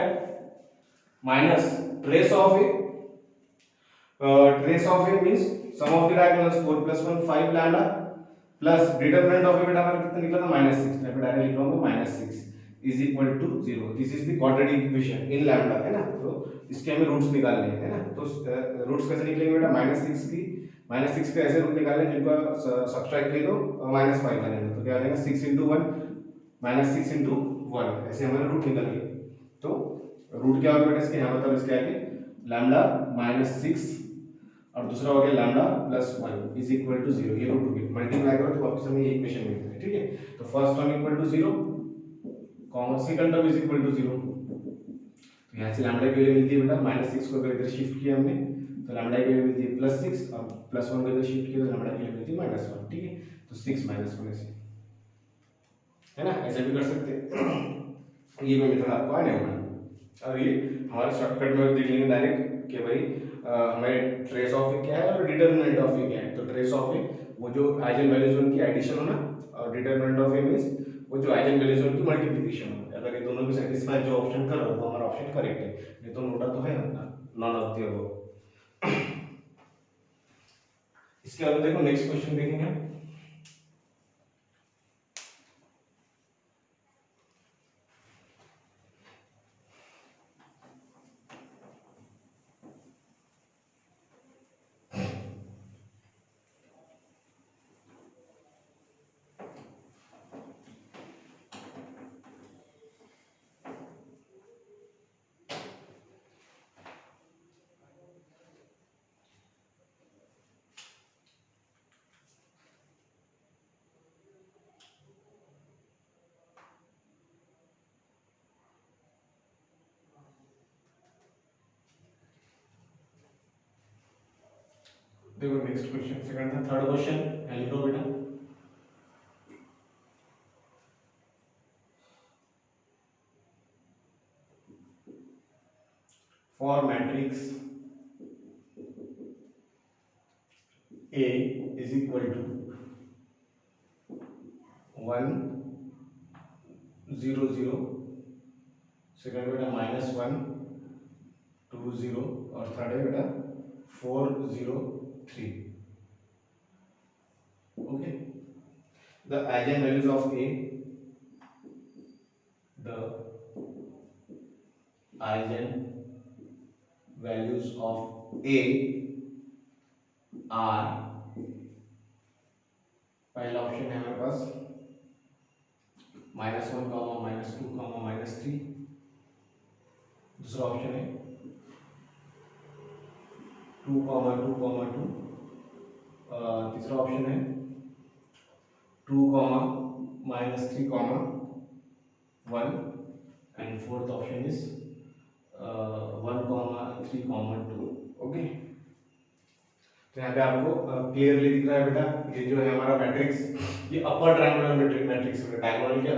minus trace of A, trace of A means sum of the diagonals 4 + 1 5 lambda plus determinant of A बेटा हमारा कितना निकला था -6, मैं डायरेक्ट लिख रहा हूं -6 is equal to 0। This is the quadratic equation in lambda, है ना। तो इसके हमें रूट्स निकालने हैं, है ना। तो रूट्स कैसे निकलेंगे बेटा, -6 के ऐसे रूट निकालने जिनका सब्ट्रैक्ट किए तो -5 बनेगा। तो क्या आ जाएगा 6 × 1 -6 × 1, ऐसे हमारे रूट निकलेंगे। तो रूट क्या होगा बेटा इसके, यहाँ मतलब इसके आगे लैम्डा -6 और दूसरा हो गया लैम्डा +1 इज इक्वल टू 0। ये रूट होगी, मल्टीप्लाई करो तो वापस हमें ये इक्वेशन मिलता है, ठीक है। तो first term equal to 0 comma second term is equal to 0। तो यहाँ से लैम्डा की वैल्यू मिलती है बेटा -6 को इधर शिफ्ट किया हमने तो लैम्डा की वैल्यू मिलती है +6 और +1 को इधर शिफ्ट किया तो लैम्डा की वैल्यू मिलती है -1, ठीक है। तो 6 - 1 ऐसे, है ना, ऐसे भी कर सकते हैं। ये मेथड आपको आने वाला। अब ये हमारे शॉर्टकट में देख लेंगे डायरेक्ट कि भाई हमें ट्रेस ऑफ ए क्या है और डिटरमिनेंट ऑफ ए क्या है। तो ट्रेस ऑफ ए वो जो आइगन वैल्यूज उनकी एडिशन होना और डिटरमिनेंट ऑफ ए मींस वो जो आइगन वैल्यूज उनकी मल्टीप्लिकेशन होना। अगर ये दोनों भी सेटिस्फाई जो ऑप्शन कर रहा है वो हमारा ऑप्शन करेक्ट है, ये तो नोटा तो है अपना नॉन ऑफ द अबव। इसके बाद देखो नेक्स्ट क्वेश्चन देखेंगे हम। देखो नेक्स्ट क्वेश्चन, सेकंड था थर्ड क्वेश्चन लिखो बेटा। For matrix A is equal to 1 0 0, second बेटा -1 2 0 और थर्ड है बेटा 4 0 3। Okay, the eigen values of A, the eigen values of A are, पहला ऑप्शन है हमारे पास -1, -2, -3। दूसरा ऑप्शन है 2, 2, 2। तीसरा ऑप्शन है 2, -3, 1 and fourth option is 1, 3, 2। Okay, तो यहाँ पे आपको क्लियरली दिख रहा है बेटा ये जो है हमारा मैट्रिक्स, ये अपर ट्रायंगुलर मैट्रिक्स है। डायगोनल के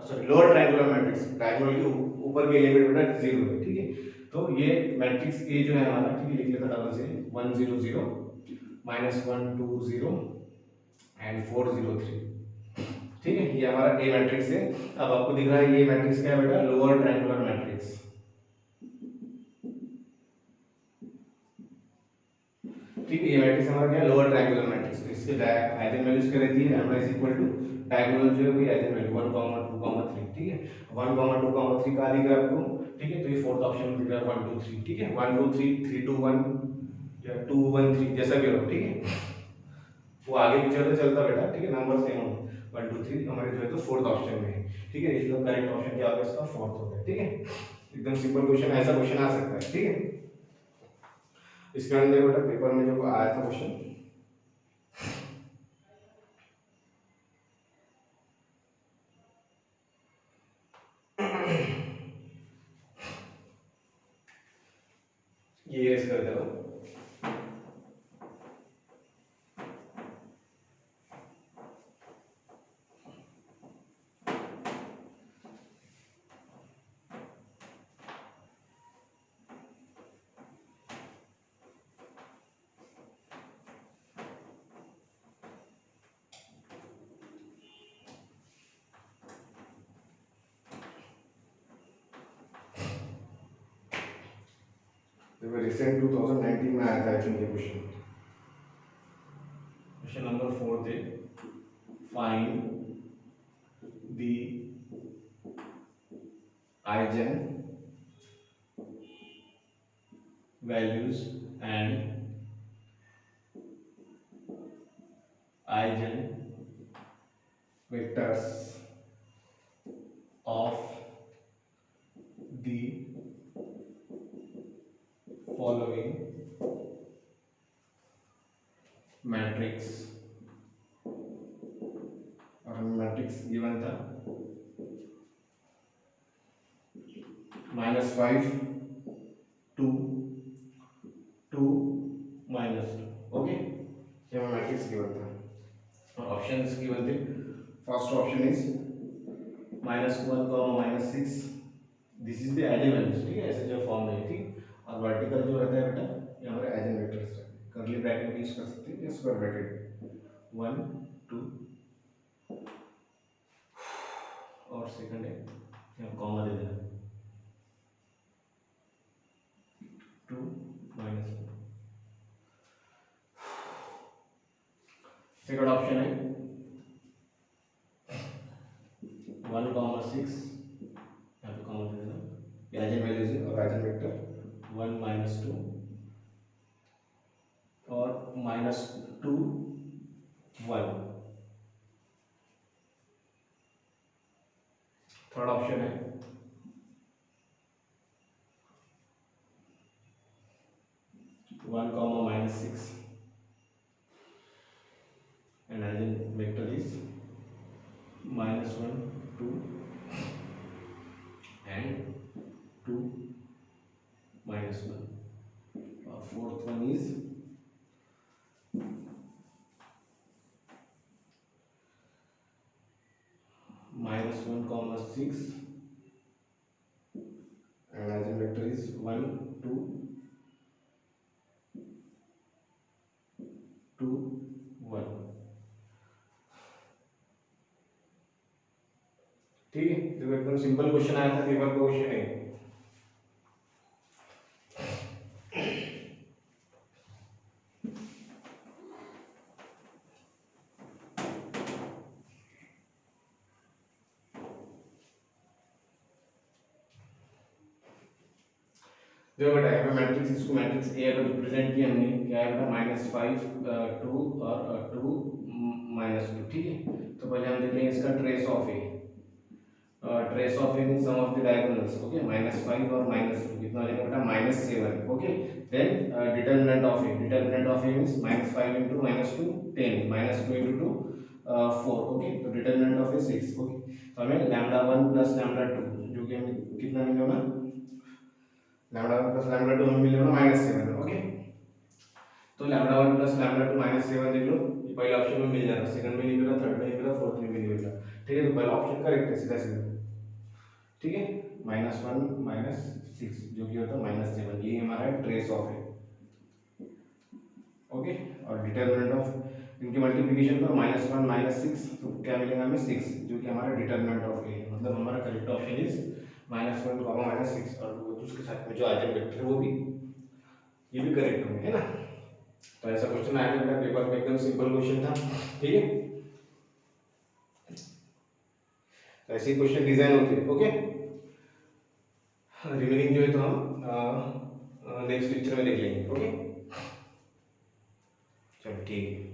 sorry lower triangular matrix, diagonal के ऊपर के एलिमेंट बेटा 0 है, ठीक है। तो ये मैट्रिक्स ए जो है हमारा, ठीक है, लिख लेता डबल से 1 0 0 -1 2 0 एंड 4 0 3, ठीक है। ये हमारा ए मैट्रिक्स है। अब आपको दिख रहा है ये मैट्रिक्स क्या है बेटा, लोअर ट्रायंगुलर मैट्रिक्स, ठीक है। ये मैट्रिक्स हमारा क्या है, लोअर ट्रायंगुलर मैट्रिक्स। तो इसके आइगन वैल्यूज क्या रहती है, lambda is equal to diagonal जो है वही आइगन वैल्यू 1, 2, 3, ठीक है। 1, 2, 3 का दिख रहा है आपको, ठीक है। तो ये फोर्थ ऑप्शन दिख रहा है 1 2 3, ठीक है। 1 2 3 3 2 1 या 2 1 3 जैसा भी हो, ठीक है। वो आगे पीछे होता चलता बेटा, ठीक है, नंबर सेम हो 1 2 3 हमारे जो है तो फोर्थ ऑप्शन में है, ठीक है। इसका करेक्ट ऑप्शन क्या होगा, इसका फोर्थ होगा, ठीक है। एकदम सिंपल क्वेश्चन, ऐसा क्वेश्चन आ सकता है, ठीक है। इसके अंदर बेटा पेपर में जो आया था क्वेश्चन, ये इसका देखो देखो रिसेंट 2019 में आया था आई थिंक ये क्वेश्चन। क्वेश्चन नंबर 4 थे, find the eigen values and eigen vectors of the following matrix, और मैट्रिक्स गिवन था -5 2 2 -2। ओके, ये मैट्रिक्स गिवन था और ऑप्शंस गिवन थे। First option is -1, -6, this is the eigen values, ठीक है, ऐसे जो फॉर्म है, ठीक। और वर्टिकल जो रहता है बेटा ये हमारे आइजन वेक्टर्स रहते हैं, कर्ली ब्रैकेट यूज कर सकते हैं या स्क्वायर ब्रैकेट 1 2, और सेकंड है यहाँ कॉमा दे देना 2 -2। सेकंड ऑप्शन है 1, 6, यहाँ पे कॉमा दे देना, आइजन वैल्यूज है और आइजन वेक्टर 1 -2 और -2 1। थर्ड ऑप्शन है 1, -6 and eigen vector is -1 2 and 2 -1, और fourth one is -1, 6 and eigen vector is 1 2 2 1। ठीक है, तो एकदम सिंपल क्वेश्चन आया था, पेपर का क्वेश्चन है। जो बेटा यहाँ पे मैट्रिक्स, इसको मैट्रिक्स ए अगर रिप्रेजेंट किया हमने, क्या है बेटा -5 2 और 2 -2, ठीक है। तो पहले हम देख लेंगे इसका trace of A. Trace of A means sum of the diagonals, okay, -5 और -2 कितना हो जाएगा बेटा -7, okay. Then determinant of A, determinant of A means -5 * -2 10, -2 * 2 4, okay. तो डिटरमिनेंट ऑफ ए 6, ओके। तो हमें λ1 + λ2 जो कि हमें कितना मिलेगा, λ1 + λ2 हमें मिलेगा -7, ओके। तो λ1 + λ2 -7 देख लो, ये पहले ऑप्शन में मिल जाएगा, सेकंड में नहीं मिला, थर्ड में नहीं मिला, फोर्थ में भी नहीं मिला, ठीक है। तो पहला ऑप्शन करेक्ट है, सीधा सीधा, ठीक है। -1 -6 जो कि होता है -7, ये हमारा ट्रेस ऑफ है, ओके। और डिटरमिनेंट ऑफ इनकी मल्टीप्लिकेशन पर -1 -6 तो क्या मिलेगा हमें 6, जो कि हमारा डिटरमिनेंट ऑफ है, मतलब हमारा करेक्ट ऑप्शन इज -1, -6। और वो उसके साथ में जो आइजन वेक्टर है वो भी, ये भी करेक्ट होंगे, है ना। तो ऐसा क्वेश्चन आया था बेटा पेपर में, एकदम सिंपल क्वेश्चन था, ठीक है। तो ऐसे क्वेश्चन डिजाइन होते हैं, ओके। रिमेनिंग जो है तो हम नेक्स्ट लेक्चर में देख लेंगे, ओके। चलो ठीक है।